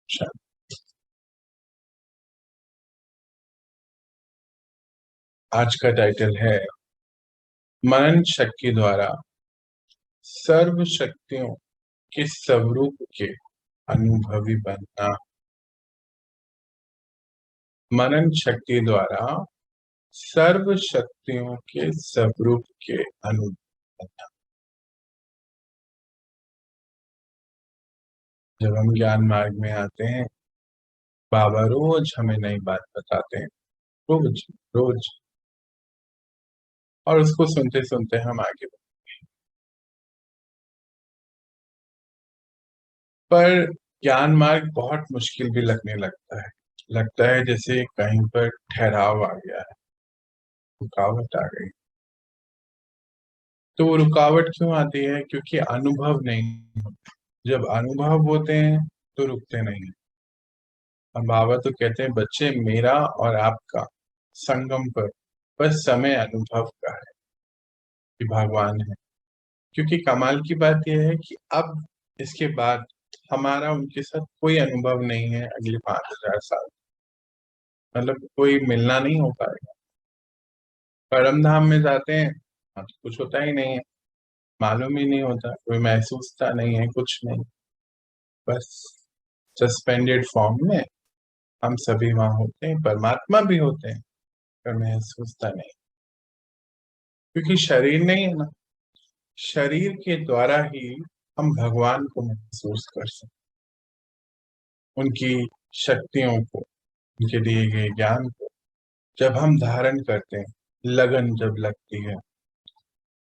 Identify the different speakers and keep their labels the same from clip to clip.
Speaker 1: अच्छा। आज का टाइटल है मनन शक्ति द्वारा सर्व शक्तियों के स्वरूप के अनुभवी बनना। मनन शक्ति द्वारा सर्व शक्तियों के स्वरूप के अनुभवी बनना। जब हम ज्ञान मार्ग में आते हैं, बाबा रोज हमें नई बात बताते हैं, रोज रोज, और उसको सुनते सुनते हम आगे बढ़ते। पर ज्ञान मार्ग बहुत मुश्किल भी लगने लगता है जैसे कहीं पर ठहराव आ गया है, रुकावट आ गई। तो वो रुकावट क्यों आती है? क्योंकि अनुभव नहीं होते। जब अनुभव होते हैं तो रुकते नहीं। अब बाबा तो कहते हैं, बच्चे मेरा और आपका संगम पर बस समय अनुभव का है कि भगवान है। क्योंकि कमाल की बात यह है कि अब इसके बाद हमारा उनके साथ कोई अनुभव नहीं है। अगले 5000 साल मतलब कोई मिलना नहीं हो पाएगा। परम धाम में जाते हैं, हाँ, तो कुछ होता ही नहीं है, मालूम ही नहीं होता, कोई महसूसता नहीं है, कुछ नहीं। बस सस्पेंडेड फॉर्म में हम सभी वहां होते हैं, परमात्मा भी होते हैं, पर महसूसता नहीं, क्योंकि शरीर नहीं है ना। शरीर के द्वारा ही हम भगवान को महसूस कर सकते, उनकी शक्तियों को, उनके दिए गए ज्ञान को जब हम धारण करते हैं, लगन जब लगती है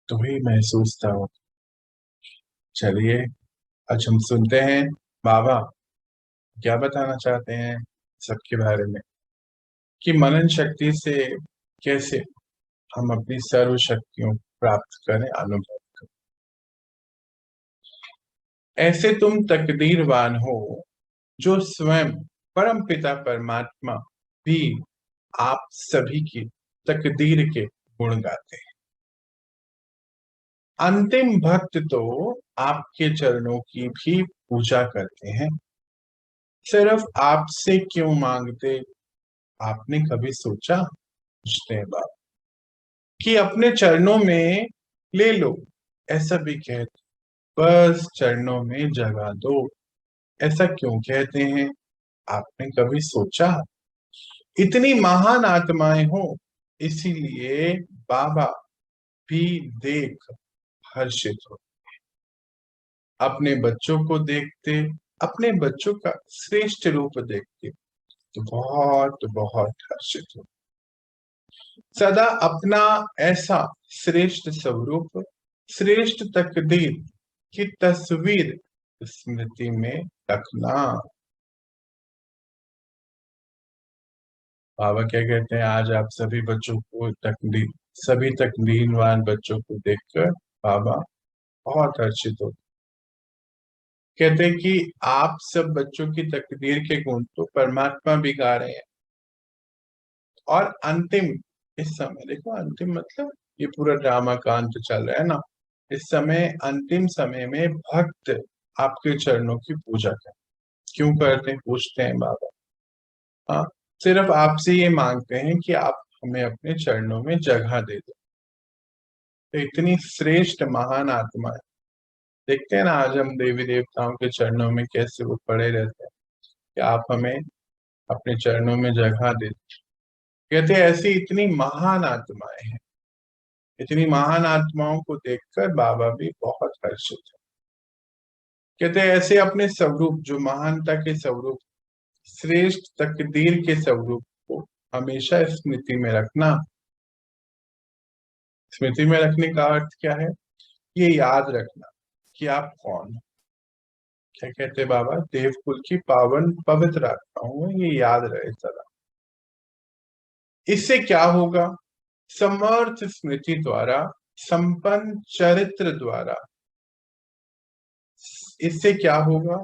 Speaker 1: तो ही महसूसता होती। चलिए, आज हम सुनते हैं बाबा क्या बताना चाहते हैं सबके बारे में, कि मनन शक्ति से कैसे हम अपनी सर्व शक्तियों को प्राप्त करें, अनुभव करें। ऐसे तुम तकदीरवान हो जो स्वयं परम पिता परमात्मा भी आप सभी की तकदीर के गुण गाते हैं। अंतिम भक्त तो आपके चरणों की भी पूजा करते हैं। सिर्फ आपसे क्यों मांगते, आपने कभी सोचा? पूछते हैं बाबा कि अपने चरणों में ले लो, ऐसा भी कहते, बस चरणों में जगह दो, ऐसा क्यों कहते हैं? आपने कभी सोचा? इतनी महान आत्माएं हो, इसीलिए बाबा भी देख हर्षित हो। अपने बच्चों को देखते, अपने बच्चों का श्रेष्ठ रूप देखते तो बहुत बहुत हर्षित हो। सदा अपना ऐसा श्रेष्ठ स्वरूप, श्रेष्ठ तकदीर की तस्वीर स्मृति में रखना। बाबा क्या कहते हैं, आज आप सभी बच्चों को तकदीर, सभी तकदीरवान बच्चों को देखकर बाबा बहुत हर्षित हो। कहते हैं कि आप सब बच्चों की तकदीर के गुण तो परमात्मा भी गा रहे हैं, और अंतिम, इस समय देखो, अंतिम मतलब ये पूरा ड्रामा का अंत चल रहा है ना। इस समय, अंतिम समय में भक्त आपके चरणों की पूजा करते, क्यों करते हैं? पूछते हैं बाबा। हाँ, सिर्फ आपसे ये मांगते हैं कि आप हमें अपने चरणों में जगह दे दो। तो इतनी श्रेष्ठ महान आत्मा है। देखते हैं ना, आज हम देवी देवताओं के चरणों में कैसे वो पड़े रहते हैं कि आप हमें अपने चरणों में जगह दे दो। कहते हैं ऐसी इतनी महान आत्माएं हैं। इतनी महान आत्माओं को देखकर बाबा भी बहुत हर्षित है। कहते हैं ऐसे अपने स्वरूप, जो महानता के स्वरूप, श्रेष्ठ तकदीर के स्वरूप को हमेशा स्मृति में रखना। स्मृति में रखने का अर्थ क्या है? ये याद रखना कि आप कौन हो। क्या कहते हैं बाबा? देवकुल की पावन पवित्र आत्मा हूं, ये याद रहे सदा। इससे क्या होगा? समर्थ स्मृति द्वारा, संपन्न चरित्र द्वारा, इससे क्या होगा?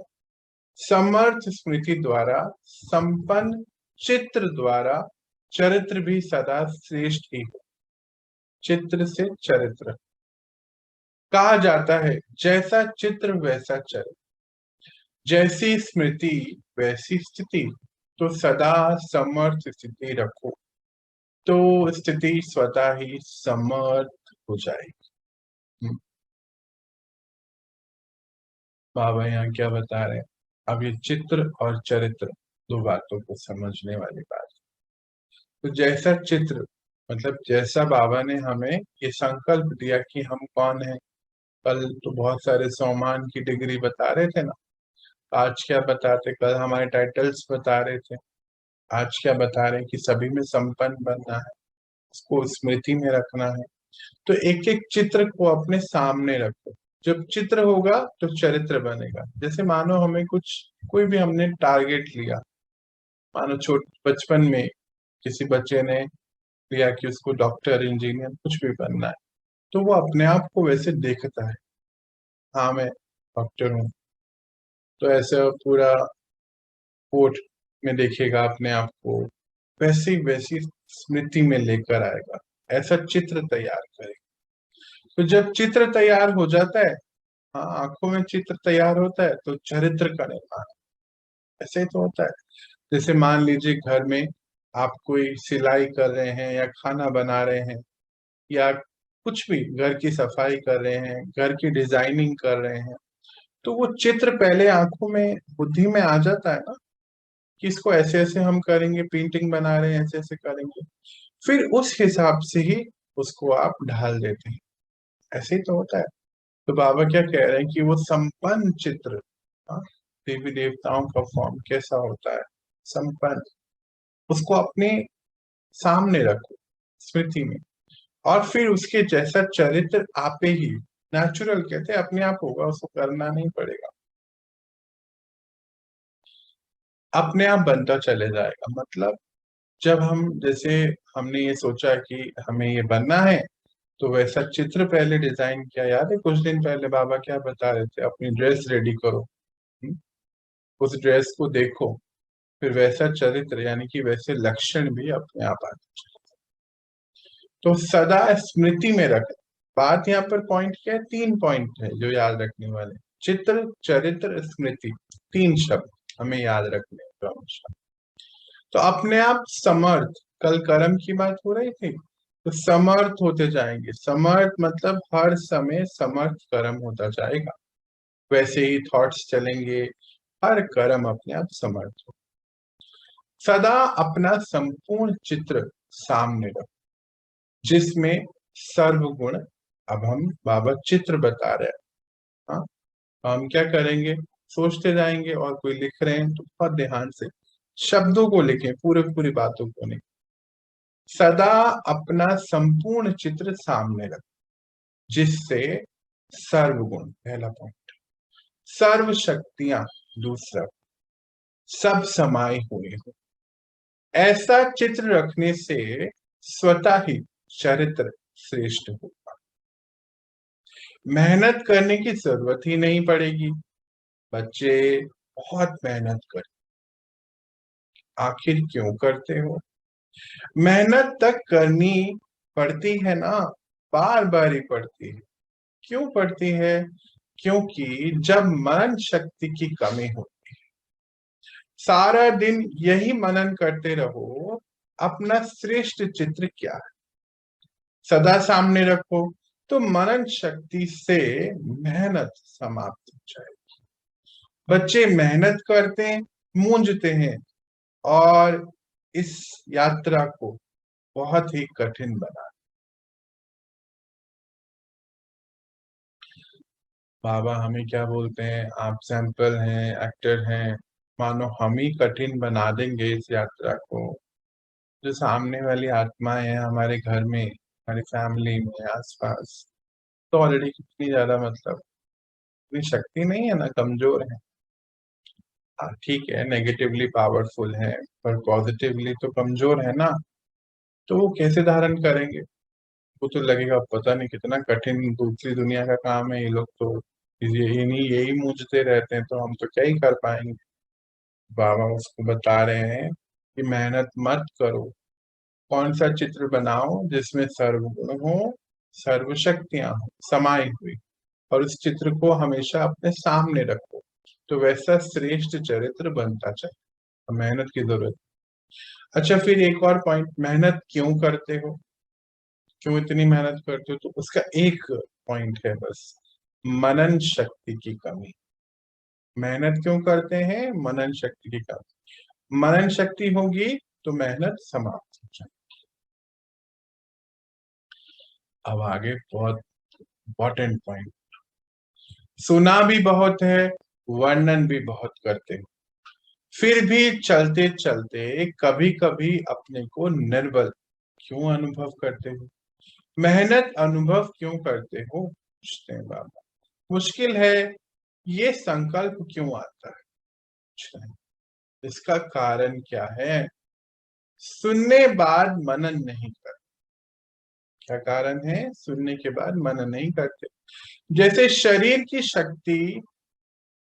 Speaker 1: समर्थ स्मृति द्वारा, संपन्न चित्र द्वारा, चरित्र भी सदा श्रेष्ठ ही हो। चित्र से चरित्र कहा जाता है, जैसा चित्र वैसा चरित्र। जैसी स्मृति वैसी स्थिति, तो सदा समर्थ स्थिति रखो, तो स्थिति स्वतः ही समर्थ हो जाएगी। बाबा यहाँ क्या बता रहे हैं? अब ये चित्र और चरित्र दो बातों को समझने वाली बात। तो जैसा चित्र मतलब जैसा बाबा ने हमें ये संकल्प दिया कि हम कौन है। कल तो बहुत सारे सम्मान की डिग्री बता रहे थे ना, आज क्या बताते, कल हमारे टाइटल्स बता रहे थे, आज क्या बता रहे हैं कि सभी में संपन्न बनना है, उसको स्मृति में रखना है। तो एक एक चित्र को अपने सामने रखो। जब चित्र होगा तो चरित्र बनेगा। जैसे मानो हमें कुछ कोई भी हमने टारगेट लिया, मानो छोट बचपन में किसी बच्चे ने लिया कि उसको डॉक्टर इंजीनियर कुछ भी बनना है, तो वो अपने आप को वैसे देखता है, हाँ मैं डॉक्टर हूँ, तो ऐसे पूरा कोर्ट में देखेगा अपने आप को, वैसी वैसी स्मृति में लेकर आएगा, ऐसा चित्र तैयार करेगा। तो जब चित्र तैयार हो जाता है, हाँ आंखों में चित्र तैयार होता है, तो चरित्र का निर्माण ऐसे ही तो होता है। जैसे मान लीजिए घर में आप कोई सिलाई कर रहे हैं या खाना बना रहे हैं या कुछ भी घर की सफाई कर रहे हैं, घर की डिजाइनिंग कर रहे हैं, तो वो चित्र पहले आंखों में बुद्धि में आ जाता है ना कि इसको ऐसे ऐसे हम करेंगे, पेंटिंग बना रहे हैं ऐसे ऐसे करेंगे, फिर उस हिसाब से ही उसको आप ढाल देते हैं। ऐसे ही तो होता है। तो बाबा क्या कह रहे हैं कि वो संपन्न चित्र, हाँ, देवी देवताओं का फॉर्म कैसा होता है, संपन्न, उसको अपने सामने रखो स्मृति में, और फिर उसके जैसा चरित्र आपे ही, नेचुरल कहते हैं, अपने आप होगा, उसको करना नहीं पड़ेगा, अपने आप बनता चले जाएगा। मतलब जब हम जैसे हमने ये सोचा कि हमें ये बनना है, तो वैसा चित्र पहले डिजाइन किया, याद है कुछ दिन पहले बाबा क्या बता रहे थे, अपनी ड्रेस रेडी करो, हम्म, उस ड्रेस को देखो, फिर वैसा चरित्र यानी कि वैसे लक्षण भी अपने आप आते चले। तो सदा स्मृति में रख, बात यहाँ पर पॉइंट क्या है, तीन पॉइंट है जो याद रखने वाले, चित्र चरित्र स्मृति, तीन शब्द हमें याद रखने हैं हमेशा। तो अपने आप समर्थ, कल कर्म की बात हो रही थी, तो समर्थ होते जाएंगे। समर्थ मतलब हर समय समर्थ कर्म होता जाएगा, वैसे ही थॉट्स चलेंगे, हर कर्म अपने आप समर्थ हो। सदा अपना संपूर्ण चित्र सामने रखो, जिसमें सर्वगुण, अब हम बाबा चित्र बता रहे हैं, हाँ, हम क्या करेंगे, सोचते जाएंगे, और कोई लिख रहे हैं तो बहुत ध्यान से शब्दों को लिखें, पूरे पूरी बातों को नहीं। सदा अपना संपूर्ण चित्र सामने रख, जिससे सर्वगुण पहला पॉइंट, सर्व शक्तियां दूसरा, सब समाये हुए हो। ऐसा चित्र रखने से स्वतः ही चरित्र श्रेष्ठ होगा, मेहनत करने की जरूरत ही नहीं पड़ेगी। बच्चे बहुत मेहनत कर, आखिर क्यों करते हो? मेहनत तक करनी पड़ती है ना, बार बार ही पड़ती है। क्यों पड़ती है? क्योंकि जब मनन शक्ति की कमी होती है, सारा दिन यही मनन करते रहो, अपना श्रेष्ठ चित्र क्या है, सदा सामने रखो, तो मनन शक्ति से मेहनत समाप्त हो जाएगी। बच्चे मेहनत करते हैं, मूंझते हैं, और इस यात्रा को बहुत ही कठिन बना। बाबा हमें क्या बोलते हैं, आप सैंपल हैं, एक्टर हैं, मानो हम ही कठिन बना देंगे इस यात्रा को। जो सामने वाली आत्माएं हैं हमारे घर में, हमारी फैमिली में, आसपास, तो ऑलरेडी कितनी ज्यादा मतलब इतनी शक्ति नहीं है ना, कमजोर है। हाँ ठीक है, नेगेटिवली पावरफुल है, पर पॉजिटिवली तो कमजोर है ना। तो वो कैसे धारण करेंगे? वो तो लगेगा पता नहीं कितना कठिन दूसरी दुनिया का काम है, ये लोग तो ये नहीं यही मूझते रहते हैं, तो हम तो क्या ही कर पाएंगे। बाबा उसको बता रहे हैं कि मेहनत मत करो, कौन सा चित्र बनाओ जिसमें सर्वगुण हो, सर्व शक्तियां हो समाई हुई, और उस चित्र को हमेशा अपने सामने रखो। तो वैसा श्रेष्ठ चरित्र बनता चले। मेहनत की जरूरत। अच्छा, फिर एक और पॉइंट, मेहनत क्यों करते हो, क्यों इतनी मेहनत करते हो? तो उसका एक पॉइंट है बस, मनन शक्ति की कमी। मेहनत क्यों करते हैं? मनन शक्ति की कमी। मनन शक्ति होगी तो मेहनत समाप्त हो जाए। अब आगे बहुत इंपॉर्टेंट पॉइंट, सुना भी बहुत है, वर्णन भी बहुत करते हो, फिर भी चलते चलते कभी कभी अपने को निर्बल क्यों अनुभव करते हो? मेहनत अनुभव क्यों करते हो, पूछते हैं बाबा। मुश्किल है, ये संकल्प क्यों आता है, पूछते हैं। इसका कारण क्या है? सुनने बाद मनन नहीं करते। क्या कारण है? सुनने के बाद मनन नहीं करते। जैसे शरीर की शक्ति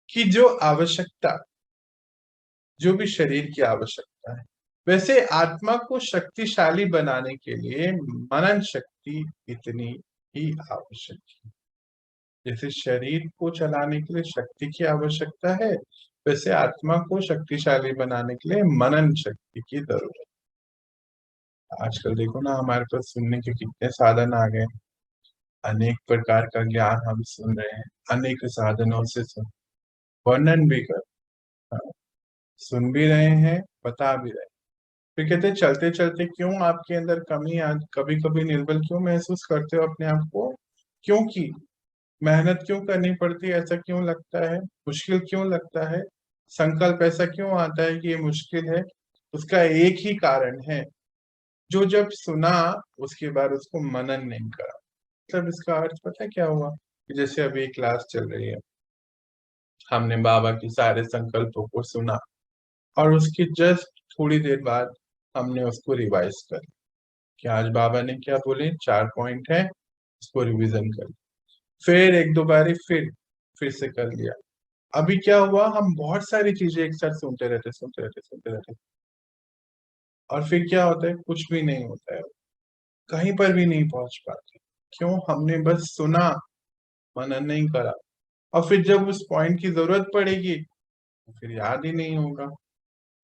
Speaker 1: की जो आवश्यकता, जो भी शरीर की आवश्यकता है, वैसे आत्मा को शक्तिशाली बनाने के लिए मनन शक्ति इतनी ही आवश्यक है। जैसे शरीर को चलाने के लिए शक्ति की आवश्यकता है, वैसे आत्मा को शक्तिशाली बनाने के लिए मनन शक्ति की जरूरत है। आजकल देखो ना, हमारे पास सुनने के कितने साधन आ गए, अनेक प्रकार का ज्ञान हम सुन रहे हैं, अनेक साधनों से सुन, वर्णन भी कर, हाँ, सुन भी रहे हैं, बता भी रहे हैं। फिर कहते हैं चलते चलते क्यों आपके अंदर कमी आ, कभी कभी निर्बल क्यों महसूस करते हो अपने आप को? क्योंकि मेहनत क्यों करनी पड़ती है, ऐसा क्यों लगता है? मुश्किल क्यों लगता है? संकल्प ऐसा क्यों आता है कि ये मुश्किल है? उसका एक ही कारण है, जो जब सुना उसके बाद उसको मनन नहीं करा। मतलब इसका अर्थ पता है क्या हुआ? कि जैसे अभी क्लास चल रही है, हमने बाबा की सारे संकल्पों को सुना, और उसकी जस्ट थोड़ी देर बाद हमने उसको रिवाइज कर, कि आज बाबा ने क्या बोले, 4 पॉइंट है, उसको रिवीजन कर, फिर एक दो बारी फिर से कर लिया। अभी क्या हुआ, हम बहुत सारी चीजें एक साथ सुनते रहते, और फिर क्या होता है, कुछ भी नहीं होता है, कहीं पर भी नहीं पहुंच पाते। क्यों? हमने बस सुना, मनन नहीं करा। और फिर जब उस पॉइंट की जरूरत पड़ेगी तो फिर याद ही नहीं होगा।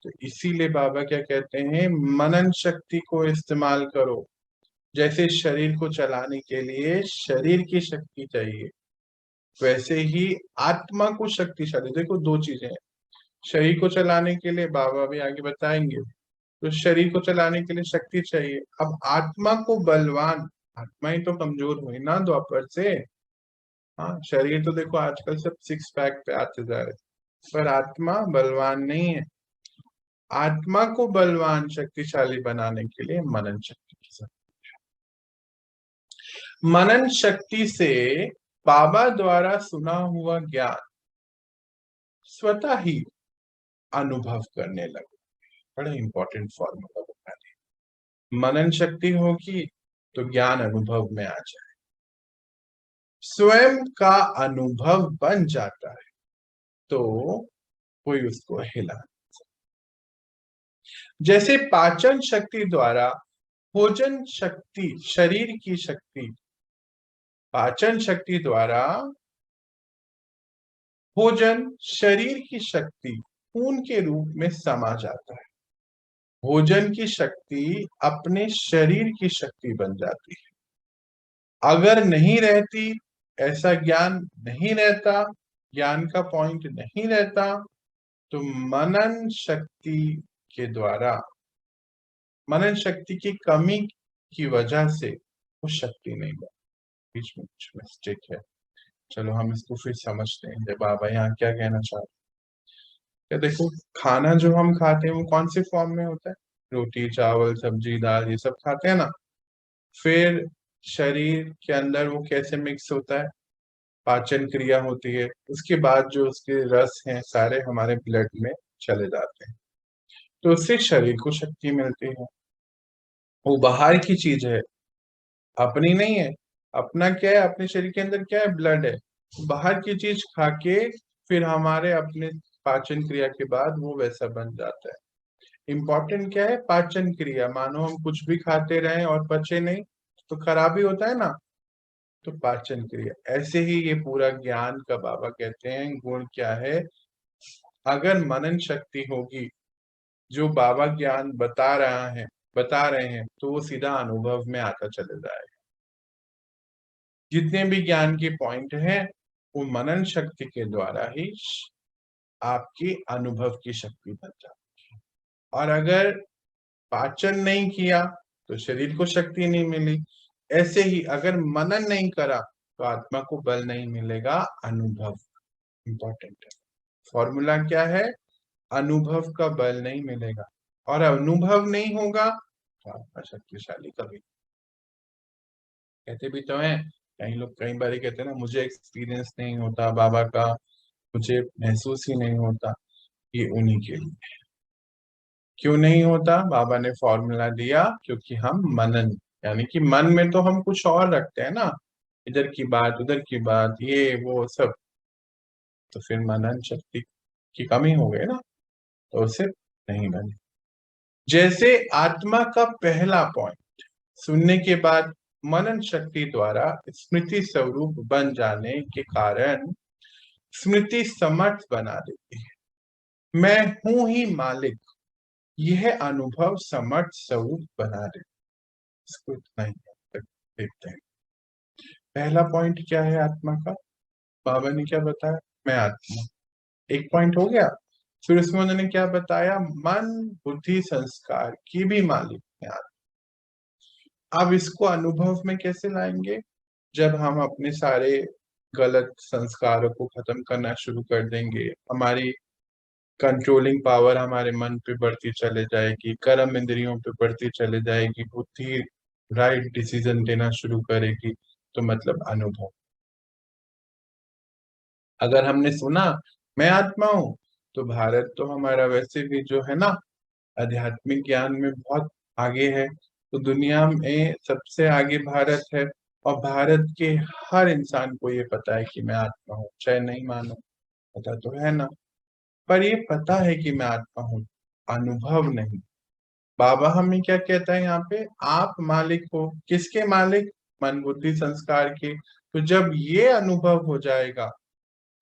Speaker 1: तो इसीलिए बाबा क्या कहते हैं, मनन शक्ति को इस्तेमाल करो। जैसे शरीर को चलाने के लिए शरीर की शक्ति चाहिए, वैसे ही आत्मा को शक्तिशाली, देखो दो चीजें हैं। शरीर को चलाने के लिए बाबा भी आगे बताएंगे, तो शरीर को चलाने के लिए शक्ति चाहिए। अब आत्मा को बलवान, आत्मा ही तो कमजोर हुई ना द्वापर से। हाँ, शरीर तो देखो आजकल सब सिक्स पैक पे आते जा रहे, पर आत्मा बलवान नहीं है। आत्मा को बलवान शक्तिशाली बनाने के लिए मनन शक्ति की जरूरत। मनन शक्ति से बाबा द्वारा सुना हुआ ज्ञान स्वतः ही अनुभव करने लगे। बड़ा इंपॉर्टेंट फॉर्मूला बता दिया। मनन शक्ति होगी तो ज्ञान अनुभव में आ जाए, स्वयं का अनुभव बन जाता है, तो कोई उसको हिला नहीं। जैसे पाचन शक्ति द्वारा भोजन शक्ति, शरीर की शक्ति, पाचन शक्ति द्वारा भोजन शरीर की शक्ति खून के रूप में समा जाता है। भोजन की शक्ति अपने शरीर की शक्ति बन जाती है। अगर नहीं रहती, ऐसा ज्ञान नहीं रहता, ज्ञान का पॉइंट नहीं रहता, तो मनन शक्ति के द्वारा, मनन शक्ति की कमी की वजह से वो शक्ति नहीं बनी। बीच में कुछ मिस्टेक है, चलो हम इसको फिर समझते हैं। जब बाबा यहाँ क्या कहना चाहते हैं, देखो, खाना जो हम खाते हैं वो कौन से फॉर्म में होता है? रोटी, चावल, सब्जी, दाल, ये सब खाते हैं ना। फिर शरीर के अंदर वो कैसे मिक्स होता है? पाचन क्रिया होती है, उसके बाद जो उसके रस हैं सारे हमारे ब्लड में चले जाते हैं, तो उससे शरीर को शक्ति मिलती है। वो बाहर की चीज है, अपनी नहीं है। अपना क्या है? अपने शरीर के अंदर क्या है? ब्लड है। बाहर की चीज खा के फिर हमारे अपने पाचन क्रिया के बाद वो वैसा बन जाता है। इम्पोर्टेंट क्या है? पाचन क्रिया। मानो हम कुछ भी खाते रहे और पचे नहीं, तो खराबी होता है ना। तो पाचन क्रिया, ऐसे ही ये पूरा ज्ञान का बाबा कहते हैं गुण क्या है? अगर मनन शक्ति होगी, जो बाबा ज्ञान बता रहे हैं, तो वो सीधा अनुभव में आता चले जाएगा। जितने भी ज्ञान के पॉइंट हैं, वो मनन शक्ति के द्वारा ही आपकी अनुभव की शक्ति बन जाती है। और अगर पाचन नहीं किया तो शरीर को शक्ति नहीं मिली। ऐसे ही अगर मनन नहीं करा तो आत्मा को बल नहीं मिलेगा। अनुभव इंपॉर्टेंट है। फॉर्मूला क्या है? अनुभव का बल नहीं मिलेगा, और अनुभव नहीं होगा तो आत्मा शक्तिशाली कभी। कहते भी तो हैं, कई लोग कई बार कहते हैं ना, मुझे एक्सपीरियंस नहीं होता बाबा का, मुझे महसूस ही नहीं होता। ये उन्हीं के लिए। क्यों नहीं होता? बाबा ने फॉर्मूला दिया, क्योंकि हम मनन, यानी कि मन में तो हम कुछ और रखते हैं ना, इधर की बात उधर की बात, ये वो सब, तो फिर मनन शक्ति की कमी हो गई ना, तो उसे नहीं बने। जैसे आत्मा का पहला पॉइंट सुनने के बाद मनन शक्ति द्वारा स्मृति स्वरूप बन जाने के कारण स्मृति समर्थ बना देती है। मैं हूं ही मालिक, यह अनुभव समर्थ स्वरूप बना दे। इसको इतना ही देखते हैं। पहला पॉइंट क्या है आत्मा का? बाबा ने क्या बताया? मैं आत्मा। एक पॉइंट हो गया। फिर उसमें उन्होंने क्या बताया? मन बुद्धि संस्कार की भी मालिक है आत्मा। अब इसको अनुभव में कैसे लाएंगे? जब हम अपने सारे गलत संस्कारों को खत्म करना शुरू कर देंगे, हमारी कंट्रोलिंग पावर हमारे मन पे बढ़ती चले जाएगी, कर्म इंद्रियों पे बढ़ती चले जाएगी, बुद्धि राइट डिसीजन लेना शुरू करेगी, तो मतलब अनुभव। अगर हमने सुना मैं आत्मा हूं, तो भारत तो हमारा वैसे भी जो है ना, आध्यात्मिक ज्ञान में बहुत आगे है। तो दुनिया में सबसे आगे भारत है, और भारत के हर इंसान को ये पता है कि मैं आत्मा हूँ, चाहे नहीं मानो, पता तो है ना। पर ये पता है कि मैं आत्मा हूँ, अनुभव नहीं। बाबा हमें क्या कहता है यहाँ पे? आप मालिक हो। किसके मालिक? मन बुद्धि संस्कार के। तो जब ये अनुभव हो जाएगा,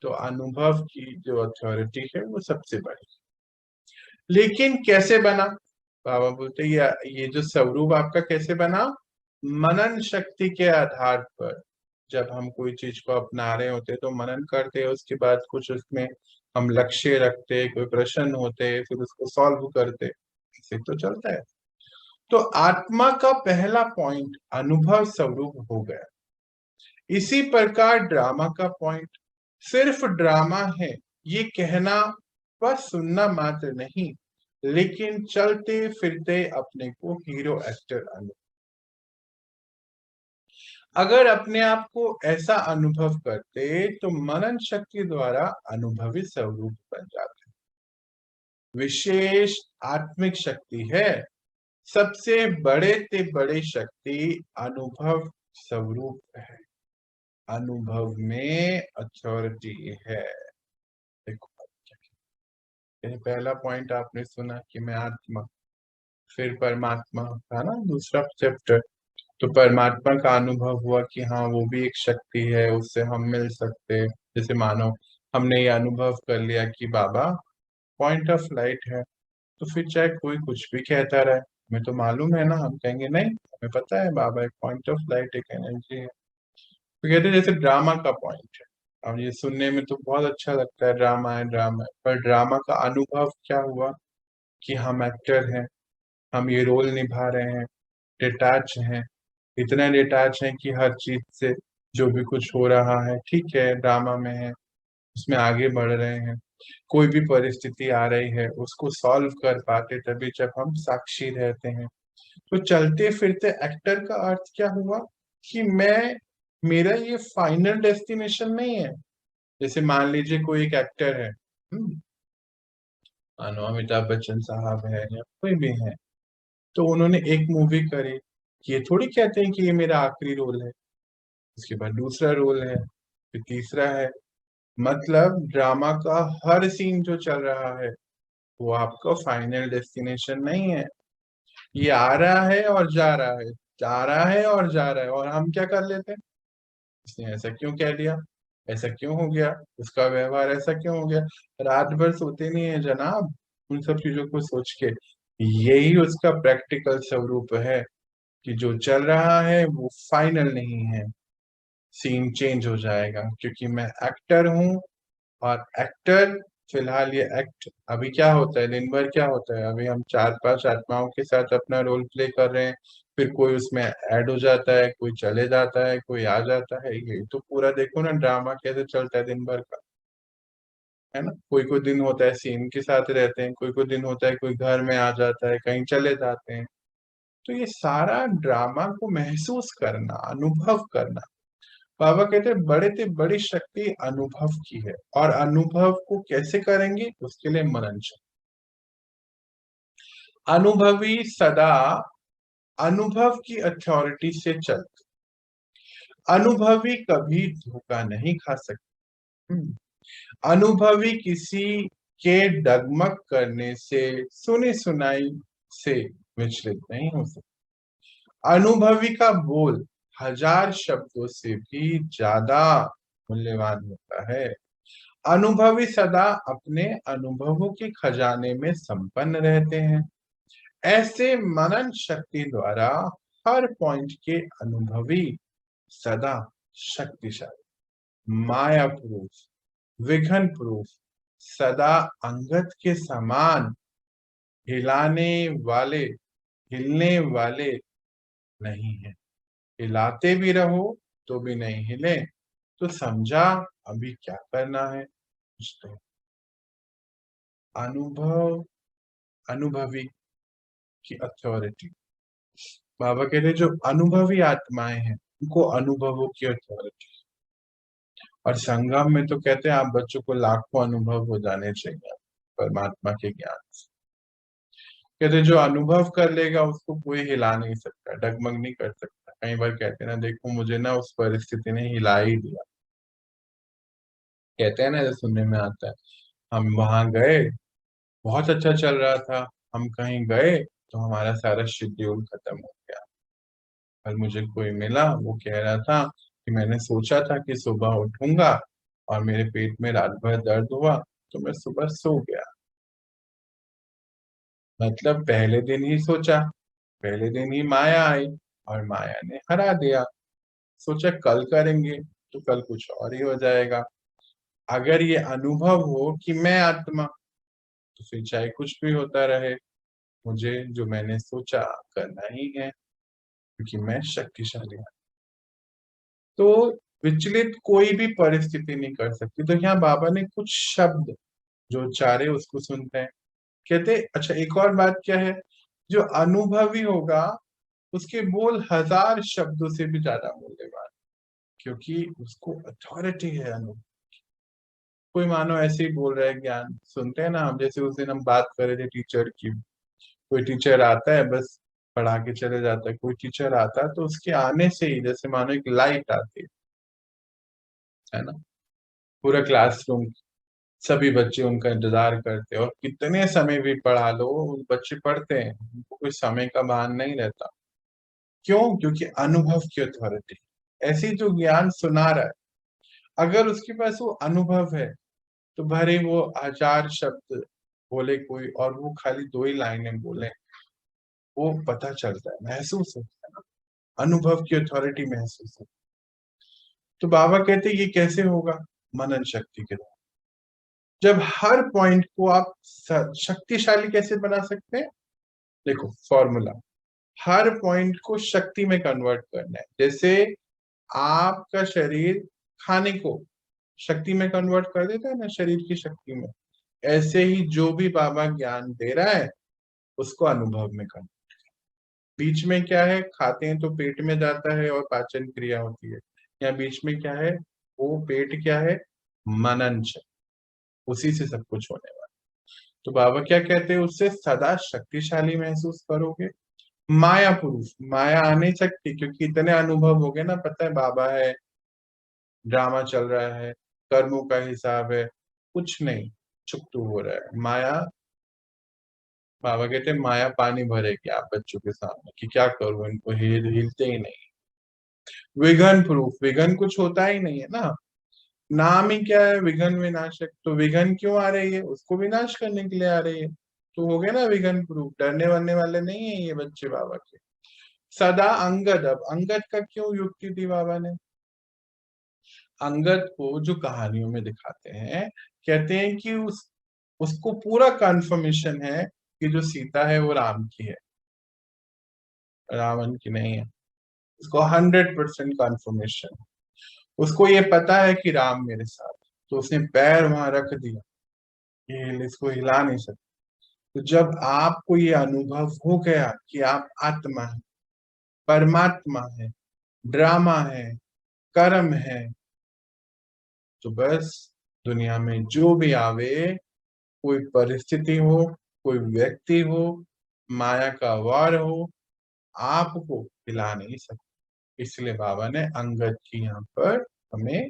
Speaker 1: तो अनुभव की जो अथॉरिटी है वो सबसे बड़ी। लेकिन कैसे बना? बाबा बोलते ये जो स्वरूप आपका कैसे बना? मनन शक्ति के आधार पर। जब हम कोई चीज को अपना रहे होते तो मनन करते, उसके बाद कुछ उसमें हम लक्ष्य रखते, कोई प्रश्न होते, फिर उसको सॉल्व करते, इसे तो चलता है। तो आत्मा का पहला पॉइंट अनुभव स्वरूप हो गया। इसी प्रकार ड्रामा का पॉइंट सिर्फ ड्रामा है, ये कहना व सुनना मात्र नहीं, लेकिन चलते फिरते अपने को हीरो एक्टर अनुभव। अगर अपने आप को ऐसा अनुभव करते तो मनन शक्ति द्वारा अनुभवी स्वरूप बन जाते। विशेष आत्मिक शक्ति है। सबसे बड़े से बड़े शक्ति अनुभव स्वरूप है। अनुभव में अथॉरिटी है। देखो, ये पहला पॉइंट आपने सुना कि मैं आत्मा, फिर परमात्मा था ना दूसरा चैप्टर। तो परमात्मा का अनुभव हुआ कि हाँ वो भी एक शक्ति है, उससे हम मिल सकते हैं। जैसे मानो हमने ये अनुभव कर लिया कि बाबा पॉइंट ऑफ लाइट है, तो फिर चाहे कोई कुछ भी कहता रहे, हमें तो मालूम है ना, हम कहेंगे नहीं हमें पता है बाबा एक पॉइंट ऑफ लाइट, एक एनर्जी है। तो कहते हैं जैसे ड्रामा का पॉइंट है। अब ये सुनने में तो बहुत अच्छा लगता है, ड्रामा है ड्रामा है, पर ड्रामा का अनुभव क्या हुआ? कि हम एक्टर हैं, हम ये रोल निभा रहे हैं, डिटैच हैं, इतना डिटैच हैं कि हर चीज से जो भी कुछ हो रहा है ठीक है, ड्रामा में है, उसमें आगे बढ़ रहे हैं। कोई भी परिस्थिति आ रही है उसको सॉल्व कर पाते तभी जब हम साक्षी रहते हैं। तो चलते फिरते एक्टर का अर्थ क्या हुआ? कि मैं, मेरा ये फाइनल डेस्टिनेशन नहीं है। जैसे मान लीजिए कोई एक एक्टर है, मानो अमिताभ बच्चन साहब है या कोई भी है, तो उन्होंने एक मूवी करी, ये थोड़ी कहते हैं कि ये मेरा आखिरी रोल है। उसके बाद दूसरा रोल है, फिर तीसरा है। मतलब ड्रामा का हर सीन जो चल रहा है वो आपका फाइनल डेस्टिनेशन नहीं है। ये आ रहा है और जा रहा है, जा रहा है और जा रहा है, और हम क्या कर लेते हैं? इसने ऐसा क्यों कह दिया, ऐसा क्यों हो गया, उसका व्यवहार ऐसा क्यों हो गया, रात भर सोते नहीं है जनाब उन सब चीजों को सोच के। यही उसका प्रैक्टिकल स्वरूप है कि जो चल रहा है वो फाइनल नहीं है, सीन चेंज हो जाएगा, क्योंकि मैं एक्टर हूँ। और एक्टर, फिलहाल ये एक्ट अभी क्या होता है, दिन भर क्या होता है, अभी हम 4-5 आत्माओं के साथ अपना रोल प्ले कर रहे हैं, फिर कोई उसमें ऐड हो जाता है, कोई चले जाता है, कोई आ जाता है, ये तो पूरा देखो ना ड्रामा कैसे चलता है दिन भर का, है ना। कोई कोई दिन होता है सीन के साथ रहते हैं, कोई कोई दिन होता है कोई घर में आ जाता है, कहीं चले जाते हैं। तो ये सारा ड्रामा को महसूस करना, अनुभव करना, बाबा कहते हैं बड़े से बड़ी शक्ति अनुभव की है। और अनुभव को कैसे करेंगे, उसके लिए मनन चाहिए। अनुभवी सदा अनुभव की अथॉरिटी से चल, अनुभवी कभी धोखा नहीं खा सकते। अनुभवी किसी के डगमग करने से, सुनी सुनाई से विचलित नहीं हो सकते। अनुभवी का बोल हजार शब्दों से भी ज्यादा मूल्यवान होता है। अनुभवी सदा अपने अनुभवों के खजाने में संपन्न रहते हैं। ऐसे मनन शक्ति द्वारा हर पॉइंट के अनुभवी सदा शक्तिशाली, माया प्रूफ, विघन प्रूफ, सदा अंगद के समान हिलाने वाले, हिलने वाले नहीं है। हिलाते भी रहो तो भी नहीं हिले, तो समझा अभी क्या करना है। तो अनुभव, अनुभवी की अथॉरिटी, बाबा कहते हैं जो अनुभवी आत्माएं हैं उनको अनुभवों की अथॉरिटी। और संगम में तो कहते हैं आप बच्चों को लाखों अनुभव हो जाने चाहिए परमात्मा के ज्ञान से। कहते जो अनुभव कर लेगा उसको कोई हिला नहीं सकता, डगमग नहीं कर सकता। कई बार कहते हैं ना, देखो मुझे ना उस परिस्थिति ने हिला ही दिया, कहते हैं ना, ऐसा सुनने में आता है। हम वहां गए, बहुत अच्छा चल रहा था, हम कहीं गए तो हमारा सारा शेड्यूल खत्म हो गया। कल मुझे कोई मिला, वो कह रहा था कि मैंने सोचा था कि सुबह उठूंगा और मेरे पेट में रात भर दर्द हुआ, तो मैं सुबह सो गया। मतलब पहले दिन ही सोचा, पहले दिन ही माया आई और माया ने हरा दिया। सोचा कल करेंगे तो कल कुछ और ही हो जाएगा। अगर ये अनुभव हो कि मैं आत्मा, तो फिर चाहे कुछ भी होता रहे, मुझे जो मैंने सोचा करना ही है, क्योंकि मैं शक्तिशाली हूं। तो विचलित कोई भी परिस्थिति नहीं कर सकती। तो यहाँ बाबा ने कुछ शब्द जो उच्चारे उसको सुनते हैं। कहते अच्छा एक और बात क्या है, जो अनुभवी होगा उसके बोल हजार शब्दों से भी ज्यादा मूल्यवान, क्योंकि उसको अथॉरिटी है अनुभव। कोई मानो ऐसे ही बोल रहा है, ज्ञान सुनते हैं ना हम, जैसे उस दिन हम बात कर रहे थे टीचर की। कोई टीचर आता है बस पढ़ा के चले जाता है, कोई टीचर आता है तो उसके आने से ही जैसे मानो एक लाइट आती है ना, पूरा क्लासरूम, सभी बच्चे उनका इंतजार करते हैं। और कितने समय भी पढ़ा लो बच्चे पढ़ते हैं, उनको कोई समय का भान नहीं रहता। क्यों? क्योंकि अनुभव की अथॉरिटी। ऐसे जो ज्ञान सुना रहा है, अगर उसके पास वो अनुभव है, तो भले वो हजार शब्द बोले कोई और वो खाली 2 ही लाइनें बोले, वो पता चलता है, महसूस होता है ना, अनुभव की अथॉरिटी महसूस होती है। तो बाबा कहते हैं ये कैसे होगा, मनन शक्ति के द्वारा। जब हर पॉइंट को आप शक्तिशाली कैसे बना सकते हैं, देखो फॉर्मूला, हर पॉइंट को शक्ति में कन्वर्ट करना है। जैसे आपका शरीर खाने को शक्ति में कन्वर्ट कर देता है ना, शरीर की शक्ति में, ऐसे ही जो भी बाबा ज्ञान दे रहा है उसको अनुभव में कर। बीच में क्या है, खाते हैं तो पेट में जाता है और पाचन क्रिया होती है। या बीच में क्या है, वो पेट क्या है, मनन चक्र, उसी से सब कुछ होने वाला। तो बाबा क्या कहते हैं, उससे सदा शक्तिशाली महसूस करोगे। माया पुरुष, माया आ नहीं सकती, क्योंकि इतने अनुभव हो गए ना, पता है बाबा है, ड्रामा चल रहा है, कर्मों का हिसाब है, कुछ नहीं, चुकतू हो रहा है माया। बाबा कहते हैं माया पानी भरेगी आप बच्चों के सामने कि क्या करूं, इनको हिलते ही नहीं। विघन प्रूफ, विघन कुछ होता ही नहीं है ना। नाम ही क्या है, विघन विनाशक, तो विघन क्यों आ रही है, उसको विनाश करने के लिए आ रही है। तो हो गया ना विघन प्रूफ, डरने वरने वाले नहीं है ये बच्चे बाबा के। सदा अंगद, अब अंगद का क्यों युक्ति दी बाबा ने? अंगद को जो कहानियों में दिखाते हैं, कहते हैं कि उसको पूरा कंफर्मेशन है कि जो सीता है वो राम की है, रावण की नहीं है। उसको 100% कंफर्मेशन। उसको ये पता है कि राम मेरे साथ, तो उसने पैर वहां रख दिया, ये इसको हिला नहीं सकते। तो जब आपको ये अनुभव हो गया कि आप आत्मा है, परमात्मा है, ड्रामा है, कर्म है, तो बस दुनिया में जो भी आवे, कोई परिस्थिति हो, कोई व्यक्ति हो, माया का वार हो, आपको हिला नहीं सकते। इसलिए बाबा ने अंगद की यहाँ पर हमें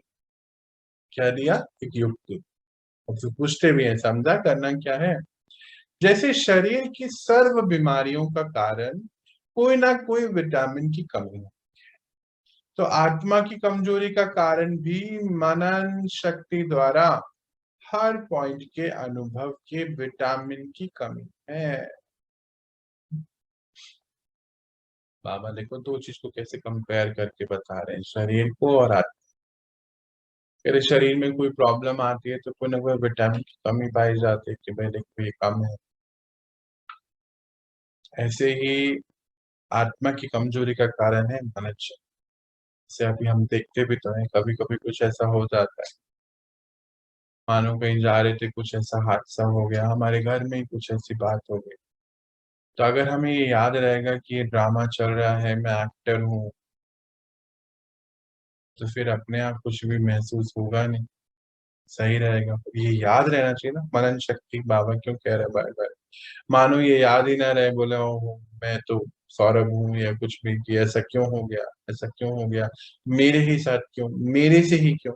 Speaker 1: क्या दिया, एक युक्ति। और फिर पूछते भी है, समझा करना क्या है। जैसे शरीर की सर्व बीमारियों का कारण कोई ना कोई विटामिन की कमी है, तो आत्मा की कमजोरी का कारण भी मनन शक्ति द्वारा हर पॉइंट के अनुभव के विटामिन की कमी है। बाबा देखो दो चीज को कैसे कंपेयर करके बता रहे हैं, शरीर को और आत्मा। अरे शरीर में कोई प्रॉब्लम आती है तो कोई ना कोई विटामिन की कमी पाई जाती है कि भाई देखो ये कम है। ऐसे ही आत्मा की कमजोरी का कारण है मनन। से अभी हम देखते भी तो हैं, कभी कभी कुछ ऐसा हो जाता है, मानो कहीं जा रहे थे, कुछ ऐसा हादसा हो गया, हमारे घर में ही कुछ ऐसी बात हो गई, तो अगर हमें ये याद रहेगा कि ये ड्रामा चल रहा है, मैं एक्टर हूँ, तो फिर अपने आप कुछ भी महसूस होगा नहीं, सही रहेगा। ये याद रहना चाहिए ना, मनन शक्ति बाबा क्यों कह रहे हैं बार बार। मानो ये याद ही ना रहे, बोले ओ मैं तो सौरभ हूँ या कुछ भी, कि ऐसा क्यों हो गया, ऐसा क्यों हो गया, मेरे ही साथ क्यों, मेरे से ही क्यों,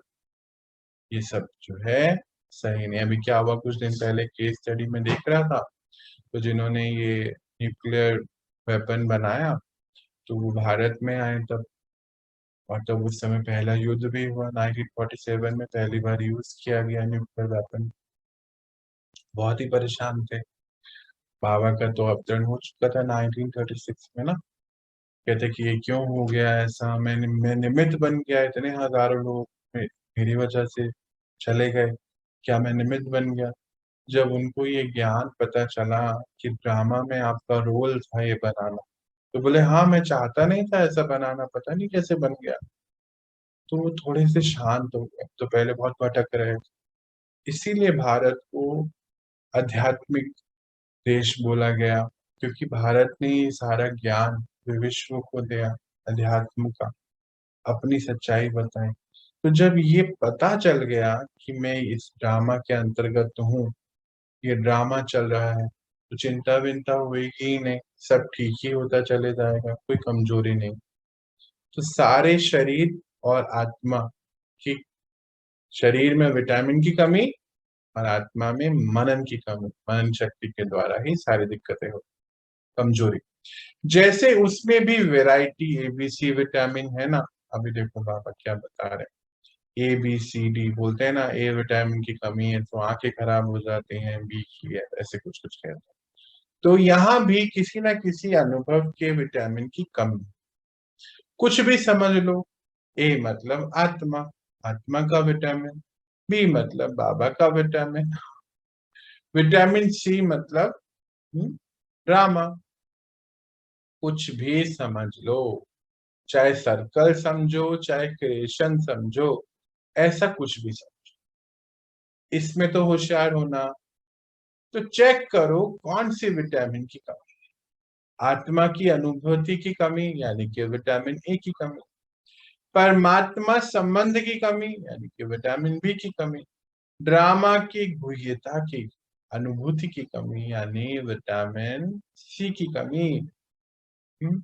Speaker 1: ये सब जो है सही नहीं। अभी क्या हुआ, कुछ दिन पहले केस स्टडी में देख रहा था, तो जिन्होंने ये न्यूक्लियर वेपन बनाया, तो वो भारत में आए तब, और तब उस समय पहला युद्ध भी हुआ, 1947 में पहली बार यूज किया गया न्यूक्लियर वेपन। बहुत ही परेशान थे। बाबा का तो अवतरण हो चुका था 1936 में ना। कहते कि ये क्यों हो गया ऐसा, मैं निमित्त बन गया, इतने हजारों लोग मेरी वजह से चले गए, क्या मैं निमित्त बन गया? जब उनको ये ज्ञान पता चला कि ड्रामा में आपका रोल था ये बनाना, तो बोले हाँ मैं चाहता नहीं था ऐसा बनाना, पता नहीं कैसे बन गया। तो वो थोड़े से शांत हो गए, तो पहले बहुत भटक रहे थे। इसीलिए भारत को आध्यात्मिक देश बोला गया, क्योंकि भारत ने ये सारा ज्ञान विश्व को दिया, अध्यात्म का, अपनी सच्चाई बताई। तो जब ये पता चल गया कि मैं इस ड्रामा के अंतर्गत हूँ, ये ड्रामा चल रहा है, तो चिंता विंता होगी ही नहीं, सब ठीक ही होता चले जाएगा, कोई कमजोरी नहीं। तो सारे शरीर और आत्मा की, शरीर में विटामिन की कमी और आत्मा में मनन की कमी, मनन शक्ति के द्वारा ही सारी दिक्कतें हो, कमजोरी। जैसे उसमें भी वैरायटी एबीसी विटामिन है ना, अभी देखो बाबा क्या बता रहे हैं, ए बी सी डी बोलते हैं ना, ए विटामिन की कमी है तो आंखें खराब हो जाती हैं, बी की है, ऐसे कुछ कुछ कहते हैं। तो यहाँ भी किसी ना किसी अनुभव के विटामिन की कमी, कुछ भी समझ लो। ए मतलब आत्मा, आत्मा का विटामिन, बी मतलब बाबा का विटामिन, विटामिन सी मतलब ड्रामा, कुछ भी समझ लो, चाहे सर्कल समझो, चाहे क्रिएशन समझो, ऐसा कुछ भी समझो, इसमें तो होशियार होना। तो चेक करो कौन सी विटामिन की कमी, आत्मा की अनुभूति की कमी यानी कि विटामिन ए की कमी, परमात्मा संबंध की कमी यानी कि विटामिन बी की कमी, ड्रामा की गुह्यता की अनुभूति की कमी यानी विटामिन सी की कमी, हम्म?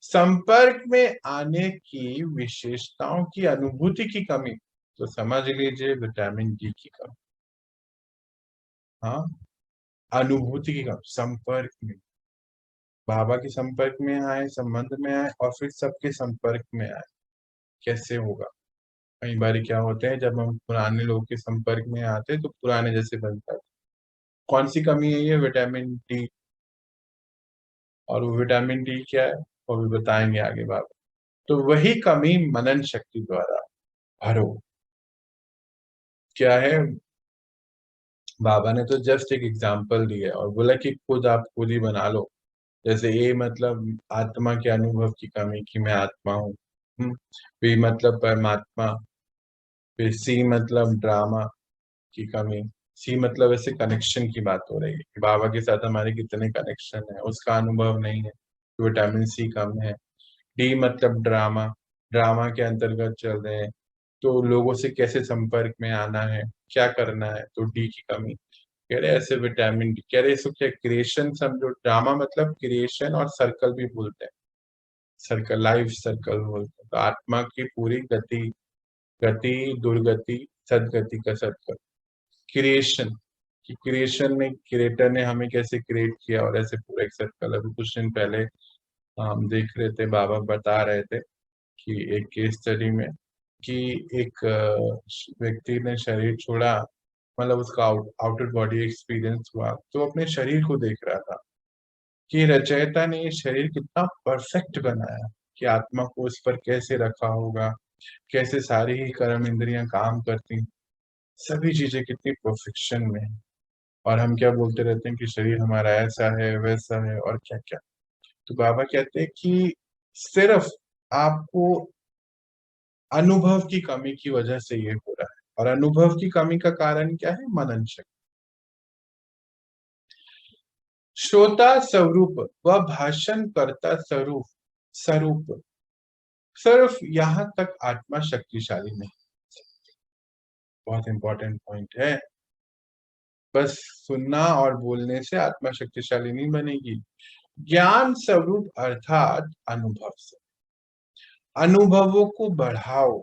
Speaker 1: संपर्क में आने की विशेषताओं की अनुभूति की कमी, तो समझ लीजिए विटामिन डी की कमी। हाँ, अनुभूति की कमी, संपर्क में, बाबा के संपर्क में आए, संबंध में आए और फिर सबके संपर्क में आए, कैसे होगा? कई बार क्या होता है, जब हम पुराने लोगों के संपर्क में आते हैं तो पुराने जैसे बनता है। कौन सी कमी है ये? Vitamin D. और वो विटामिन डी क्या है वो भी बताएंगे आगे बात। तो वही कमी मनन शक्ति द्वारा भरो। क्या है? बाबा ने तो जस्ट एक एग्जाम्पल दिया और बोला कि खुद आप खुद ही बना लो। जैसे ए मतलब आत्मा के अनुभव की कमी, कि मैं आत्मा हूँ। बी मतलब परमात्मा। फिर सी मतलब ड्रामा की कमी। सी मतलब ऐसे कनेक्शन की बात हो रही है कि बाबा के साथ हमारे कितने कनेक्शन है, उसका अनुभव नहीं है, तो विटामिन सी कम है। डी मतलब ड्रामा। ड्रामा के अंतर्गत चल रहे हैं, तो लोगों से कैसे संपर्क में आना है, क्या करना है, तो डी की कमी। कह रहे ऐसे विटामिन डी, कह रहे इसको क्या क्रिएशन समझो। ड्रामा मतलब क्रिएशन, और सर्कल भी बोलते हैं, सर्कल लाइफ सर्कल बोलते हैं। तो आत्मा की पूरी गति, गति दुर्गति सदगति का सर्कल क्रिएशन। कि क्रिएशन में क्रिएटर ने हमें कैसे क्रिएट किया, और ऐसे पूरा एक सर्कल। अभी कुछ दिन पहले हम देख रहे थे, बाबा बता रहे थे कि एक केस स्टडी में कि एक व्यक्ति ने शरीर छोड़ा, मतलब उसका आउटर बॉडी एक्सपीरियंस हुआ, तो अपने शरीर को देख रहा था कि रचयिता ने ये शरीर कितना परफेक्ट बनाया, कि आत्मा को इस पर कैसे रखा होगा, कैसे सारी ही कर्म इंद्रियां काम करती, सभी चीजें कितनी परफेक्शन में है। और हम क्या बोलते रहते हैं कि शरीर हमारा ऐसा है वैसा है और क्या क्या। तो बाबा कहते हैं कि सिर्फ आपको अनुभव की कमी की वजह से ये हो रहा है, और अनुभव की कमी का कारण क्या है? मनन शक्ति। श्रोता स्वरूप व भाषण करता स्वरूप स्वरूप, सिर्फ यहाँ तक आत्मा शक्तिशाली नहीं। बहुत इंपॉर्टेंट पॉइंट है। बस सुनना और बोलने से आत्मा शक्तिशाली नहीं बनेगी। ज्ञान स्वरूप अर्थात अनुभव से अनुभवों को बढ़ाओ।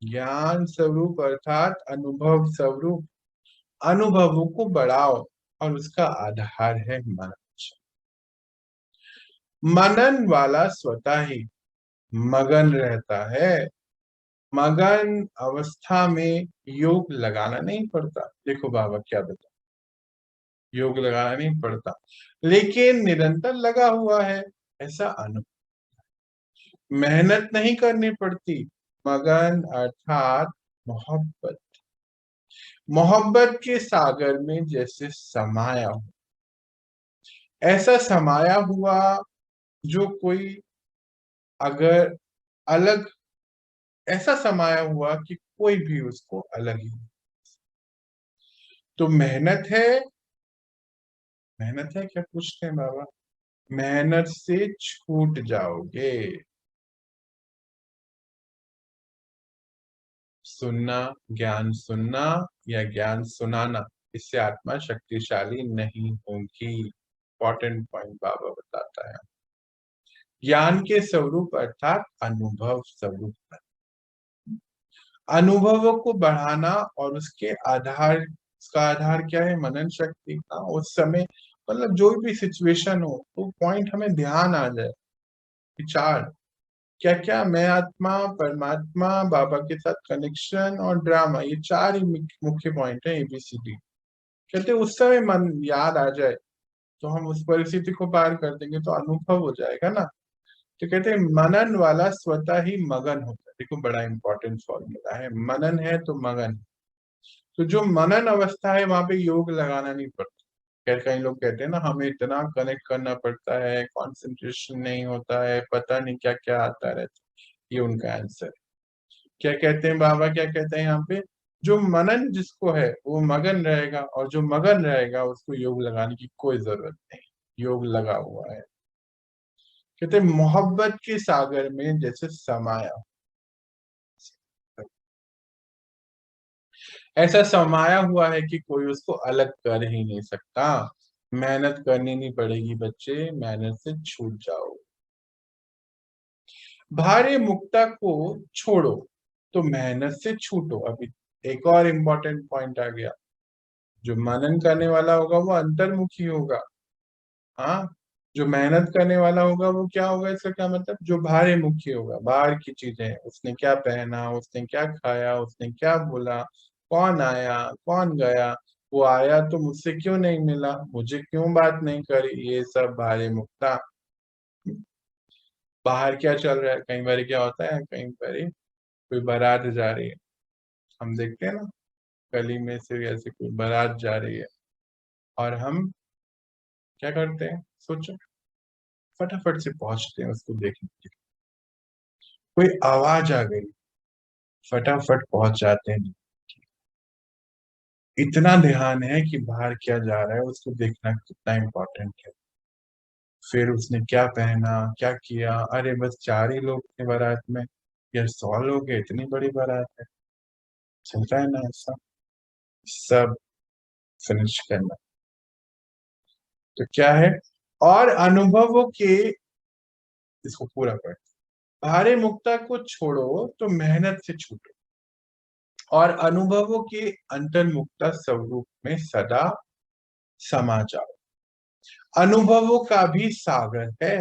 Speaker 1: ज्ञान स्वरूप अर्थात अनुभव स्वरूप अनुभवों को बढ़ाओ, और उसका आधार है मनन। मनन वाला स्वतः ही मगन रहता है। मगन अवस्था में योग लगाना नहीं पड़ता। देखो बाबा क्या बता, योग लगाना नहीं पड़ता, लेकिन निरंतर लगा हुआ है, ऐसा अनुभव। मेहनत नहीं करनी पड़ती। मगन अर्थात मोहब्बत। मोहब्बत के सागर में जैसे समाया हो, ऐसा समाया हुआ जो कोई अगर अलग, ऐसा समाया हुआ कि कोई भी उसको अलग ही। तो मेहनत है। मेहनत है क्या पूछते हैं बाबा? मेहनत से छूट जाओगे। सुनना, ज्ञान सुनना या ज्ञान सुनाना, इससे आत्मा शक्तिशाली नहीं होगी। इंपॉर्टेंट पॉइंट बाबा बताता है। ज्ञान के स्वरूप अर्थात अनुभव स्वरूप, अनुभवों को बढ़ाना, और उसके आधार, उसका आधार क्या है? मनन शक्ति का। उस समय मतलब जो भी सिचुएशन हो, तो पॉइंट हमें ध्यान आ जाए, विचार क्या क्या, मैं आत्मा, परमात्मा, बाबा के साथ कनेक्शन और ड्रामा, ये चार ही मुख्य पॉइंट है एबीसीडी। कहते उस समय मन याद आ जाए तो हम उस परिस्थिति को पार कर देंगे, तो अनुभव हो जाएगा ना। तो कहते हैं मनन वाला स्वतः ही मगन होता है। देखो बड़ा इंपॉर्टेंट फॉर्मूला है, मनन है तो मगन। तो जो मनन अवस्था है वहां पे योग लगाना नहीं पड़ता। खैर कई लोग कहते हैं ना हमें इतना कनेक्ट करना पड़ता है, कंसंट्रेशन नहीं होता है, पता नहीं क्या क्या आता रहता है। ये उनका आंसर है। क्या कहते हैं बाबा, क्या कहते हैं यहाँ पे? जो मनन जिसको है वो मगन रहेगा, और जो मगन रहेगा उसको योग लगाने की कोई जरूरत नहीं। योग लगा हुआ है। कहते हैं मोहब्बत के सागर में जैसे समाया, ऐसा समाया हुआ है कि कोई उसको अलग कर ही नहीं सकता। मेहनत करनी नहीं पड़ेगी बच्चे, मेहनत से छूट जाओ। भार्य मुक्ता को छोड़ो, तो मेहनत से छूटो। अभी एक और इम्पोर्टेंट पॉइंट आ गया। जो मनन करने वाला होगा वो अंतर्मुखी होगा। हाँ, जो मेहनत करने वाला होगा वो क्या होगा, इसका क्या मतलब, जो बाहरी मुखी होगा, बाहर की चीजें, उसने क्या पहना, उसने क्या खाया, उसने क्या बोला, कौन आया कौन गया, वो आया तो मुझसे क्यों नहीं मिला, मुझे क्यों बात नहीं करी, ये सब बाहरी मुक्ता। बाहर क्या चल रहा है, कई बार क्या होता है, कई बार कोई बारात जा रही है, हम देखते हैं ना, गली में से ऐसे कोई बारात जा रही है, और हम क्या करते हैं, सोचो, फटाफट से पहुंचते हैं उसको देखने के लिए। कोई आवाज आ गई, फटाफट पहुंच जाते हैं। इतना ध्यान है कि बाहर क्या जा रहा है उसको देखना कितना इम्पोर्टेंट है। फिर उसने क्या पहना, क्या किया, अरे बस 4 ही लोग थे बारात में, या 100 लोग है, इतनी बड़ी बारात है, चलता है ना ऐसा, सब फिनिश करना। तो क्या है, और अनुभवों के, इसको पूरा कर, भारे मुक्ता को छोड़ो तो मेहनत से छूटो, और अनुभवों के अंतर्मुक्ता स्वरूप में सदा समा जाओ। अनुभवों का भी सागर है,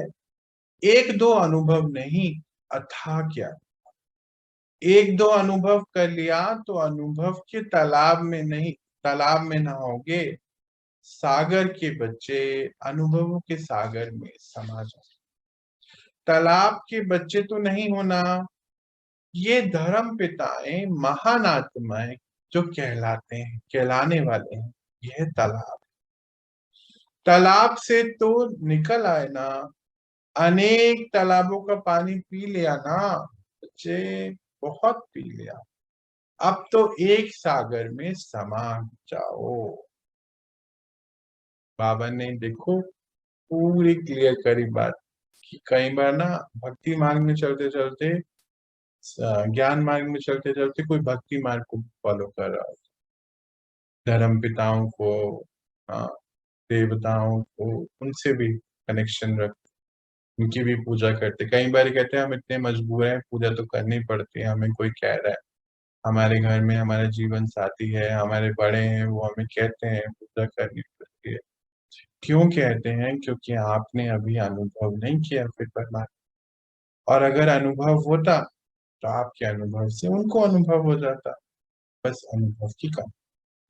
Speaker 1: एक दो अनुभव नहीं, अथाह क्या, एक दो अनुभव कर लिया तो अनुभव के तालाब में नहीं, तालाब में नहाओगे, सागर के बच्चे अनुभवों के सागर में समा जाओ। तालाब के बच्चे तो नहीं होना, ये धर्म पिताएं महान आत्माएं जो कहलाते हैं, कहलाने वाले हैं, यह तालाब, तालाब से तो निकल आए ना, अनेक तालाबों का पानी पी लिया ना बच्चे, बहुत पी लिया, अब तो एक सागर में समा जाओ। बाबा ने देखो पूरी क्लियर करी बात, कि कई बार ना भक्ति मार्ग में चलते चलते, ज्ञान मार्ग में चलते चलते कोई भक्ति मार्ग को फॉलो कर रहा है, धर्म पिताओं को, हाँ, देवताओं को, उनसे भी कनेक्शन रख, उनकी भी पूजा करते, कई बार कहते हैं हम इतने मजबूर हैं, पूजा तो करनी पड़ती है, हमें कोई कह रहा है, हमारे घर में हमारे जीवन साथी है, हमारे बड़े हैं, वो हमें कहते हैं पूजा करनी पड़ती है। क्यों कहते हैं, क्योंकि आपने अभी अनुभव नहीं किया फिर परमात्मा, और अगर अनुभव होता तो आपके अनुभव से उनको अनुभव हो जाता, बस अनुभव की कमी।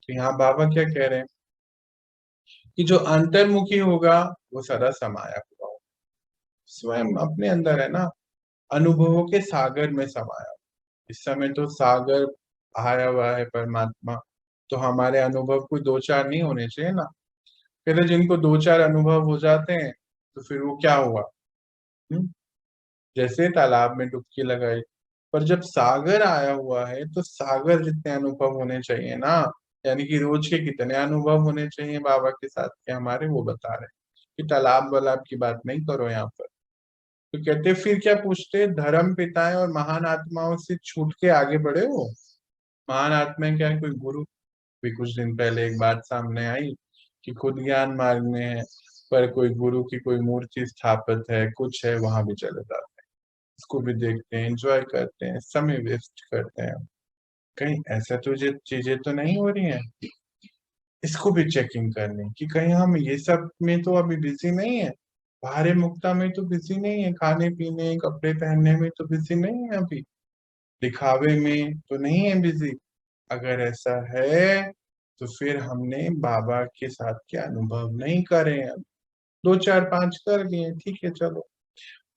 Speaker 1: तो यहाँ बाबा क्या कह रहे हैं, कि जो अंतर्मुखी होगा वो सदा समाया हुआ होगा, स्वयं अपने अंदर है ना, अनुभवों के सागर में समाया। इस समय तो सागर आया हुआ है परमात्मा, तो हमारे अनुभव कोई दो चार नहीं होने चाहिए ना, कहते जिनको दो चार अनुभव हो जाते हैं तो फिर वो क्या हुआ, हम्म? जैसे तालाब में डुबकी लगाई, पर जब सागर आया हुआ है तो सागर जितने अनुभव होने चाहिए ना, यानी कि रोज के कितने अनुभव होने चाहिए बाबा के साथ के हमारे, वो बता रहे हैं कि तालाब वालाब की बात नहीं करो यहाँ पर। तो कहते फिर क्या पूछते, धर्म पिताएं और महान आत्माओं से छूट के आगे बढ़े हो, महान आत्माएं क्या है, कोई गुरु, भी कुछ दिन पहले एक बात सामने आई कि खुद ज्ञान मार्ग में है, पर कोई गुरु की कोई मूर्ति स्थापित है, कुछ है, वहां भी चले जाते हैं, इसको भी देखते हैं, एंजॉय करते हैं, समय वेस्ट करते हैं, कहीं ऐसा तो ये चीजें तो नहीं हो रही हैं, इसको भी चेकिंग करनी कि कहीं हम ये सब में तो अभी बिजी नहीं है, बाहरी मुक्ता में तो बिजी नहीं है, खाने पीने कपड़े पहनने में तो बिजी नहीं है अभी, दिखावे में तो नहीं है बिजी। अगर ऐसा है तो फिर हमने बाबा के साथ के अनुभव नहीं करे हैं, दो चार पांच कर लिए ठीक है चलो,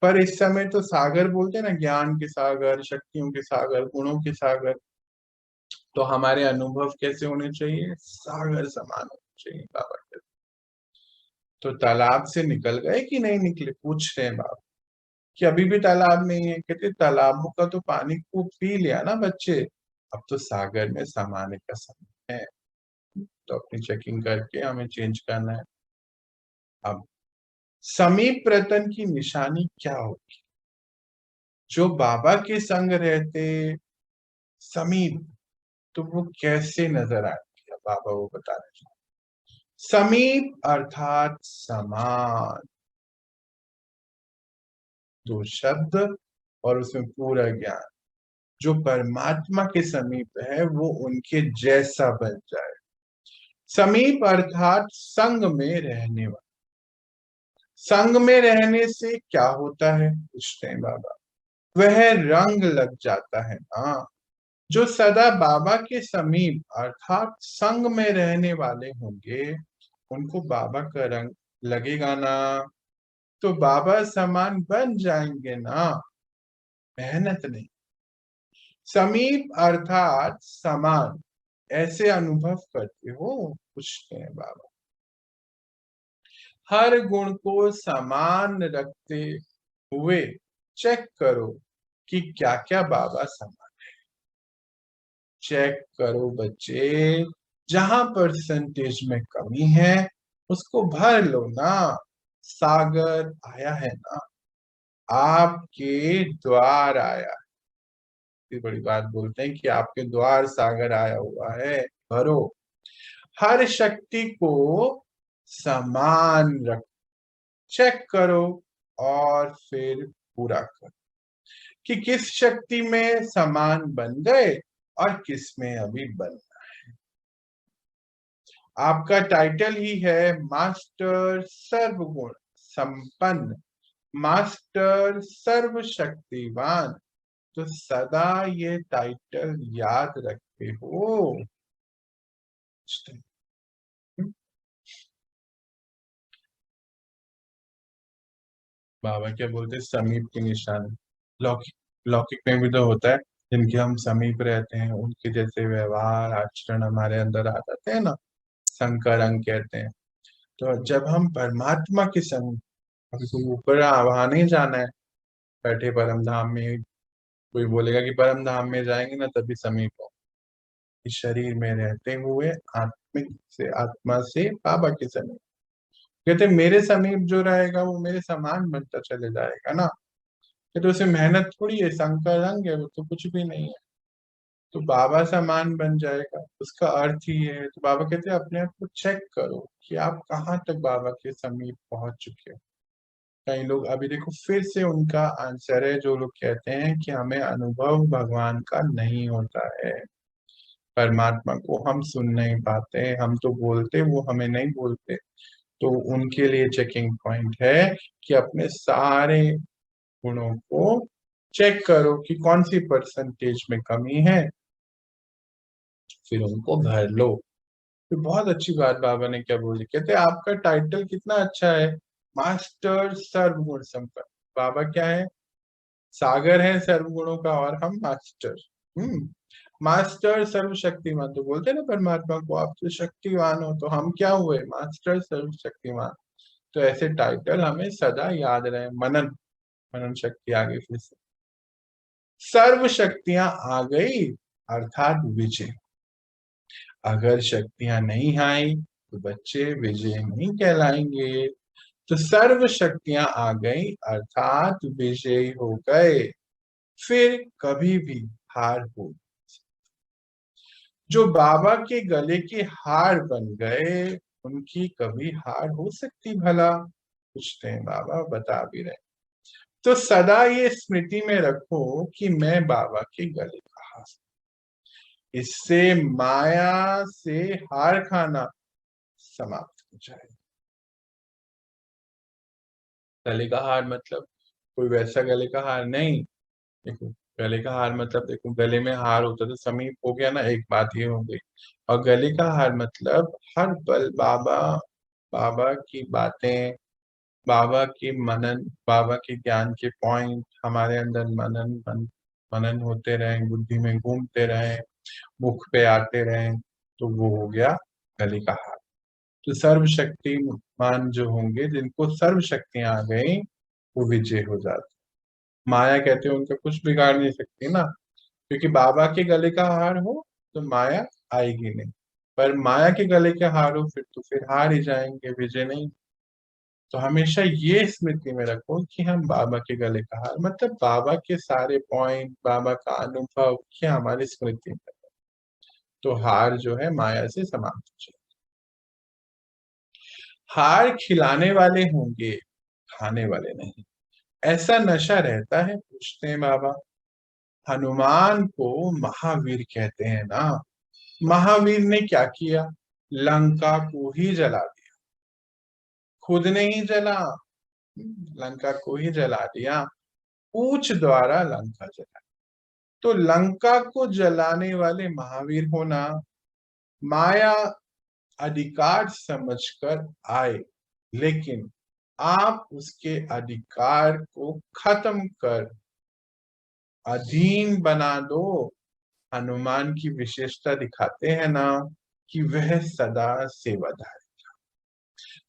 Speaker 1: पर इस समय तो सागर बोलते हैं ना, ज्ञान के सागर, शक्तियों के सागर, गुणों के सागर, तो हमारे अनुभव कैसे होने चाहिए, सागर समान होने चाहिए बाबा के। तो तालाब से निकल गए कि नहीं निकले, पूछ रहे हैं बाबा, कि अभी भी तालाब में ही है, कहते तालाबों का तो पानी खूब पी लिया ना बच्चे, अब तो सागर में समाने का समय है, तो अपनी चेकिंग करके हमें चेंज करना है। अब समीप प्रतन की निशानी क्या होगी, जो बाबा के संग रहते समीप, तो वो कैसे नजर आती है, बाबा वो बता रहे हैं। समीप अर्थात समान, दो शब्द और उसमें पूरा ज्ञान, जो परमात्मा के समीप है वो उनके जैसा बन जाए। समीप अर्थात संग में रहने वाला, संग में रहने से क्या होता है, पूछते हैं बाबा। वह रंग लग जाता है ना। जो सदा बाबा के समीप अर्थात संग में रहने वाले होंगे, उनको बाबा का रंग लगेगा ना, तो बाबा समान बन जाएंगे ना। मेहनत नहीं, समीप अर्थात समान, ऐसे अनुभव करते हो, पूछते हैं बाबा। हर गुण को समान रखते हुए चेक करो कि क्या क्या बाबा समान। चेक करो बच्चे, जहां परसेंटेज में कमी है उसको भर लो ना। सागर आया है ना, आपके द्वार आया। इतनी बड़ी बात बोलते हैं कि आपके द्वार सागर आया हुआ है, भरो। हर शक्ति को समान रख, चेक करो और फिर पूरा करो कि किस शक्ति में समान बन गए और किस में अभी बन। आपका टाइटल ही है मास्टर सर्वगुण संपन्न, मास्टर सर्वशक्तिवान। तो सदा ये टाइटल याद रखते हो। बाबा क्या बोलते हैं, समीप के निशान। लौकिक, लौकिक में भी तो होता है, जिनके हम समीप रहते हैं उनके जैसे व्यवहार आचरण हमारे अंदर आ जाते हैं ना, संग का रंग कहते हैं। तो जब हम परमात्मा के संग, अभी कोई ऊपर वहां नहीं जाना है, बैठे परम धाम में, कोई बोलेगा कि परम धाम में जाएंगे ना तभी समीप हो। इस शरीर में रहते हुए आत्मिक से, आत्मा से बाबा के समीप। कहते मेरे समीप जो रहेगा वो मेरे समान बनता चले जाएगा ना। कहते उसे मेहनत थोड़ी है, संग का रंग है, वो तो कुछ भी नहीं है, तो बाबा समान बन जाएगा, उसका अर्थ ही है। तो बाबा कहते हैं अपने आप को चेक करो कि आप कहाँ तक बाबा के समीप पहुंच चुके हो। कई लोग, अभी देखो फिर से उनका आंसर है, जो लोग कहते हैं कि हमें अनुभव भगवान का नहीं होता है, परमात्मा को हम सुन नहीं पाते, हम तो बोलते वो हमें नहीं बोलते। तो उनके लिए चेकिंग पॉइंट है कि अपने सारे गुणों को चेक करो कि कौन सी परसेंटेज में कमी है, फिर उनको भर लो। तो बहुत अच्छी बात बाबा ने क्या बोली, कहते आपका टाइटल कितना अच्छा है, मास्टर सर्वगुण संपन्न। बाबा क्या है, सागर है सर्वगुणों का और हम मास्टर। हम्म, मास्टर सर्वशक्तिमान। तो बोलते हैं ना परमात्मा को, आप तो शक्तिवान हो, तो हम क्या हुए, मास्टर सर्वशक्तिमान। तो ऐसे टाइटल हमें सदा याद रहे। मनन, मनन शक्ति आ गई फिर से। सर्व शक्तियां आ गई अर्थात विजय। अगर शक्तियां नहीं आई तो बच्चे विजय नहीं कहलाएंगे। तो सर्व शक्तियां आ गई अर्थात विजयी हो गए, फिर कभी भी हार हो। जो बाबा के गले के हार बन गए, उनकी कभी हार हो सकती भला, पूछते हैं बाबा, बता भी रहे। तो सदा ये स्मृति में रखो कि मैं बाबा के गले का हार। इससे माया से हार खाना समाप्त हो जाए। गले का हार मतलब कोई वैसा गले का हार नहीं। देखो, गले का हार मतलब, देखो गले में हार होता तो समीप हो गया ना, एक बात ये हो गई। और गले का हार मतलब हर पल बाबा, बाबा की बातें, बाबा की मनन, बाबा के ज्ञान के पॉइंट हमारे अंदर मनन होते रहे, बुद्धि में घूमते रहे, मुख पे आते रहे, तो वो हो गया गले का हार। तो सर्वशक्तिमान जो होंगे, जिनको सर्व शक्तियां आ गई, वो विजय हो जाते। माया कहते हैं उनका कुछ बिगाड़ नहीं सकती ना, क्योंकि बाबा के गले का हार हो तो माया आएगी नहीं, पर माया के गले के हार हो फिर तो फिर हार ही जाएंगे, विजय नहीं। तो हमेशा ये स्मृति में रखो कि हम बाबा के गले का हार, मतलब बाबा के सारे पॉइंट, बाबा का अनुभव, ये हमारी स्मृति में। तो हार जो है माया से समाप्त हो जाए। हार खिलाने वाले होंगे, खाने वाले नहीं। ऐसा नशा रहता है, पूछते हैं बाबा। हनुमान को महावीर कहते हैं ना। महावीर ने क्या किया, लंका को ही जला दिया। खुद नहीं जला, लंका को ही जला दिया, पूछ द्वारा लंका जला। तो लंका को जलाने वाले महावीर होना, माया अधिकार समझकर आए, लेकिन आप उसके अधिकार को खत्म कर अधीन बना दो। हनुमान की विशेषता दिखाते हैं ना कि वह सदा सेवाधारी।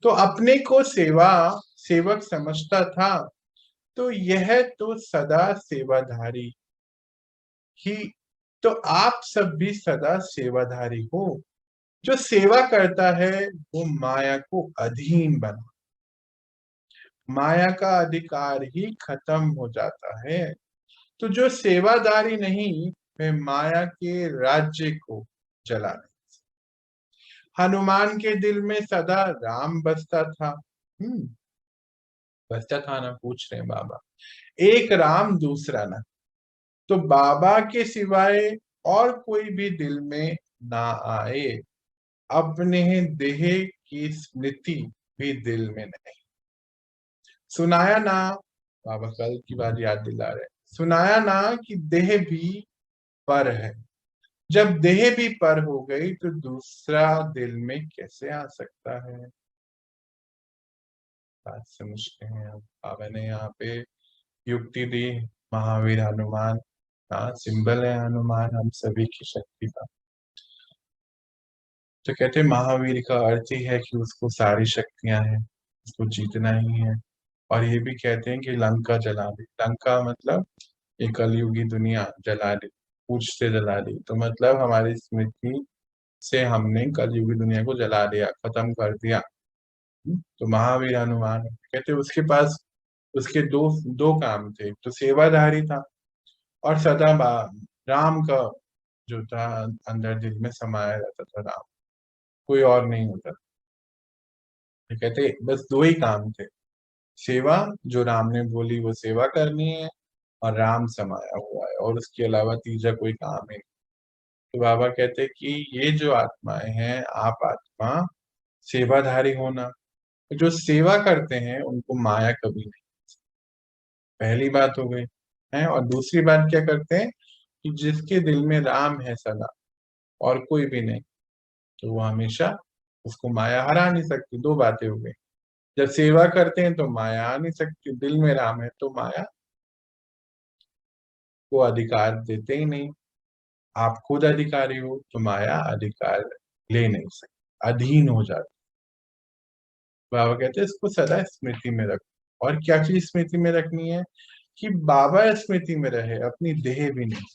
Speaker 1: तो अपने को सेवक समझता था, तो यह तो सदा सेवाधारी ही। तो आप सब भी सदा सेवाधारी हो। जो सेवा करता है वो माया को अधीन बना, माया का अधिकार ही खत्म हो जाता है। तो जो सेवादारी नहीं, वह माया के राज्य को जला नहीं। हनुमान के दिल में सदा राम बसता था। बसता था ना, पूछ रहे हैं बाबा। एक राम दूसरा ना, तो बाबा के सिवाय और कोई भी दिल में ना आए। अपने देह की स्मृति भी दिल में नहीं। सुनाया ना, बाबा कल की बात याद दिला रहे, सुनाया ना कि देह भी पर है। जब देह भी पर हो गई तो दूसरा दिल में कैसे आ सकता है। बात समझते हैं अब। बाबा ने यहाँ पे युक्ति दी। महावीर हनुमान का सिंबल है, हनुमान हम सभी की शक्ति का। तो कहते हैं महावीर का अर्थ ही है कि उसको सारी शक्तियां हैं, उसको जीतना ही है। और ये भी कहते हैं कि लंका जला दी। लंका मतलब ये कलयुगी दुनिया जला दी, पूछ से जला दी। तो मतलब हमारी स्मृति से हमने कलयुगी दुनिया को जला दिया, खत्म कर दिया। तो महावीर हनुमान कहते उसके पास उसके दो दो काम थे। तो सेवाधारी था और सदा राम का जो था अंदर दिल में समाया रहता था राम, कोई और नहीं होता। तो कहते बस दो ही काम थे, सेवा जो राम ने बोली वो सेवा करनी है, और राम समाया हुआ है, और उसके अलावा तीसरा कोई काम है। तो बाबा कहते कि ये जो आत्माएं हैं, आप आत्मा सेवाधारी होना। जो सेवा करते हैं उनको माया कभी नहीं। पहली बात हो गई है। और दूसरी बात क्या करते हैं कि जिसके दिल में राम है सदा और कोई भी नहीं, तो वो हमेशा उसको माया हरा नहीं सकती। दो बातें हो गई। जब सेवा करते हैं तो माया आ नहीं सकती, दिल में राम है तो माया को अधिकार देते ही नहीं। आप खुद अधिकारी हो तो माया अधिकार ले नहीं सकती, अधीन हो जाती। बाबा कहते हैं इसको सदा स्मृति में रखो। और क्या चीज स्मृति में रखनी है कि बाबा स्मृति में रहे, अपनी देह भी नहीं।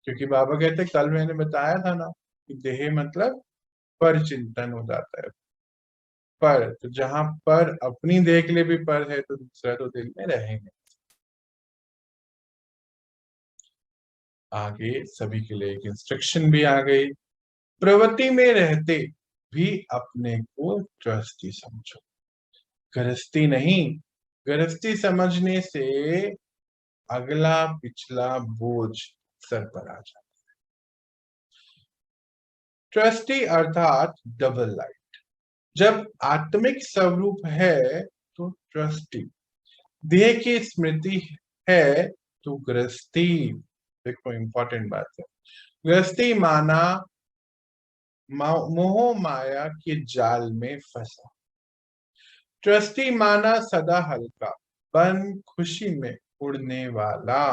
Speaker 1: क्योंकि बाबा कहते कल मैंने बताया था ना कि देह मतलब पर चिंतन हो जाता है। पर तो जहां पर अपनी देह के लिए भी पर है, तो दूसरा तो दिल में रहेंगे। आगे सभी के लिए एक इंस्ट्रक्शन भी आ गई। प्रवृत्ति में रहते भी अपने को गृहस्थी समझो। गृहस्थी नहीं, गृहस्थी समझने से अगला पिछला बोझ सर पर आ जाता। ट्रस्टी अर्थात डबल लाइफ। जब आत्मिक स्वरूप है तो ट्रस्टी, देह की स्मृति है तो गृहस्थी। देखो इंपॉर्टेंट बात है। गृहस्थी माना मोह माया के जाल में फंसा। ट्रस्टी माना सदा हल्का, बन खुशी में उड़ने वाला।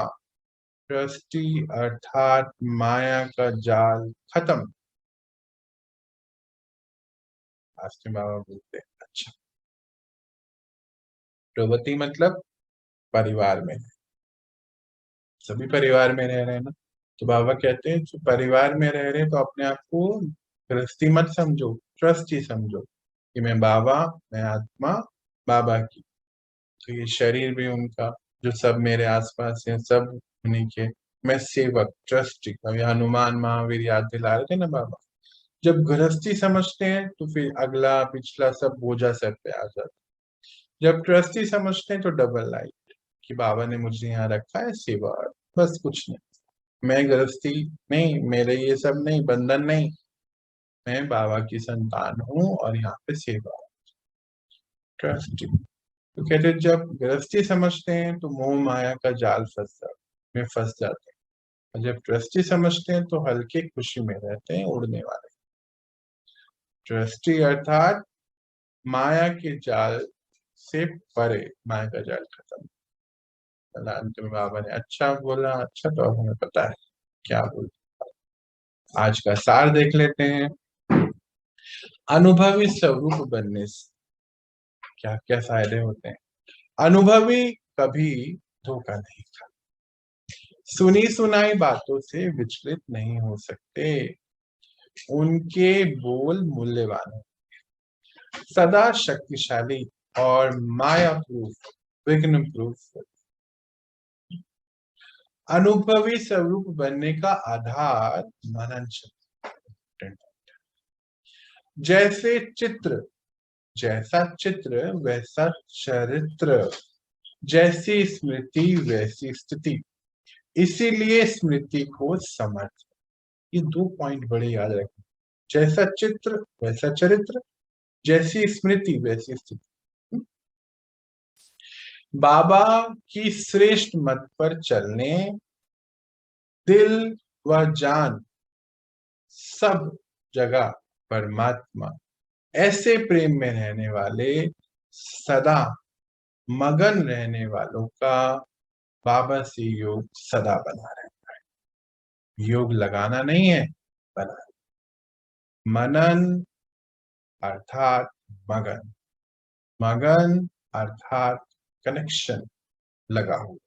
Speaker 1: ट्रस्टी अर्थात माया का जाल खत्म। आस्ते बाबा बोलते हैं अच्छा, प्रवृत्ति मतलब परिवार में, सभी परिवार में रह रहे हैं ना। तो बाबा कहते हैं जो परिवार में रह रहे हैं तो अपने आप को गृहस्थी मत समझो, ट्रस्टी समझो कि मैं बाबा, मैं आत्मा बाबा की। तो ये शरीर भी उनका, जो सब मेरे आसपास है सब उन्हीं के। मैं सेवक, ट्रस्टी। अभी हनुमान महावीर याद दिला रहे थे ना बाबा। जब गृहस्थी समझते हैं तो फिर अगला पिछला सब बोझा सर पे आ जाता है। जब ट्रस्टी समझते हैं तो डबल लाइफ कि बाबा ने मुझे यहाँ रखा है, सेवा, बस कुछ नहीं। मैं गृहस्थी नहीं, मेरे ये सब नहीं, बंधन नहीं। मैं बाबा की संतान हूँ और यहाँ पे सेवा, ट्रस्टी। तो कहते हैं जब गृहस्थी समझते हैं तो मोह माया का जाल में फंस जाते हैं, और जब गृहस्थी समझते हैं तो हल्के खुशी में रहते हैं, उड़ने वाले। गृहस्थी अर्थात माया के जाल से परे, माया का जाल खत्म। अंत में बाबा ने अच्छा बोला, अच्छा तो अब हमें पता है क्या बोल। आज का सार देख लेते हैं। अनुभवी स्वरूप बनने से क्या क्या फायदे होते हैं। अनुभवी कभी धोखा नहीं खाता, सुनी सुनाई बातों से विचलित नहीं हो सकते, उनके बोल मूल्यवान है, सदा शक्तिशाली और माया प्रूफ, विघ्न प्रूफ। अनुभवी स्वरूप बनने का आधार मनन शक्ति। जैसे चित्र, जैसा चित्र वैसा चरित्र, जैसी स्मृति वैसी स्थिति, इसीलिए स्मृति को समर्थ। ये 2 पॉइंट बड़े याद रखें। जैसा चित्र वैसा चरित्र, जैसी स्मृति वैसी स्थिति। बाबा की श्रेष्ठ मत पर चलने, दिल व जान सब जगह परमात्मा, ऐसे प्रेम में रहने वाले, सदा मगन रहने वालों का बाबा से योग सदा बना रहता है। योग लगाना नहीं है, बना। मनन अर्थात मगन, मगन अर्थात कनेक्शन, लगा हुआ।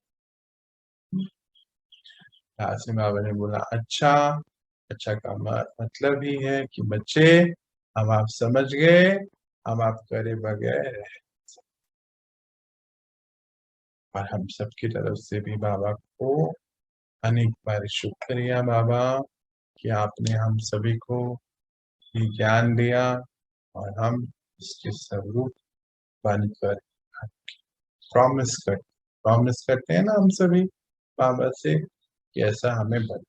Speaker 1: आसिम बाबा ने बोला अच्छा, अच्छा का मतलब ही है कि बच्चे अब आप समझ गए, अब आप करे बगैर रह। और हम सबकी तरफ से भी बाबा को अनेक बार शुक्रिया बाबा कि आपने हम सभी को ये ज्ञान दिया, और हम इसके स्वरूप बनकर प्रॉमिस करते हैं ना हम सभी बाबा से कि ऐसा हमें बन।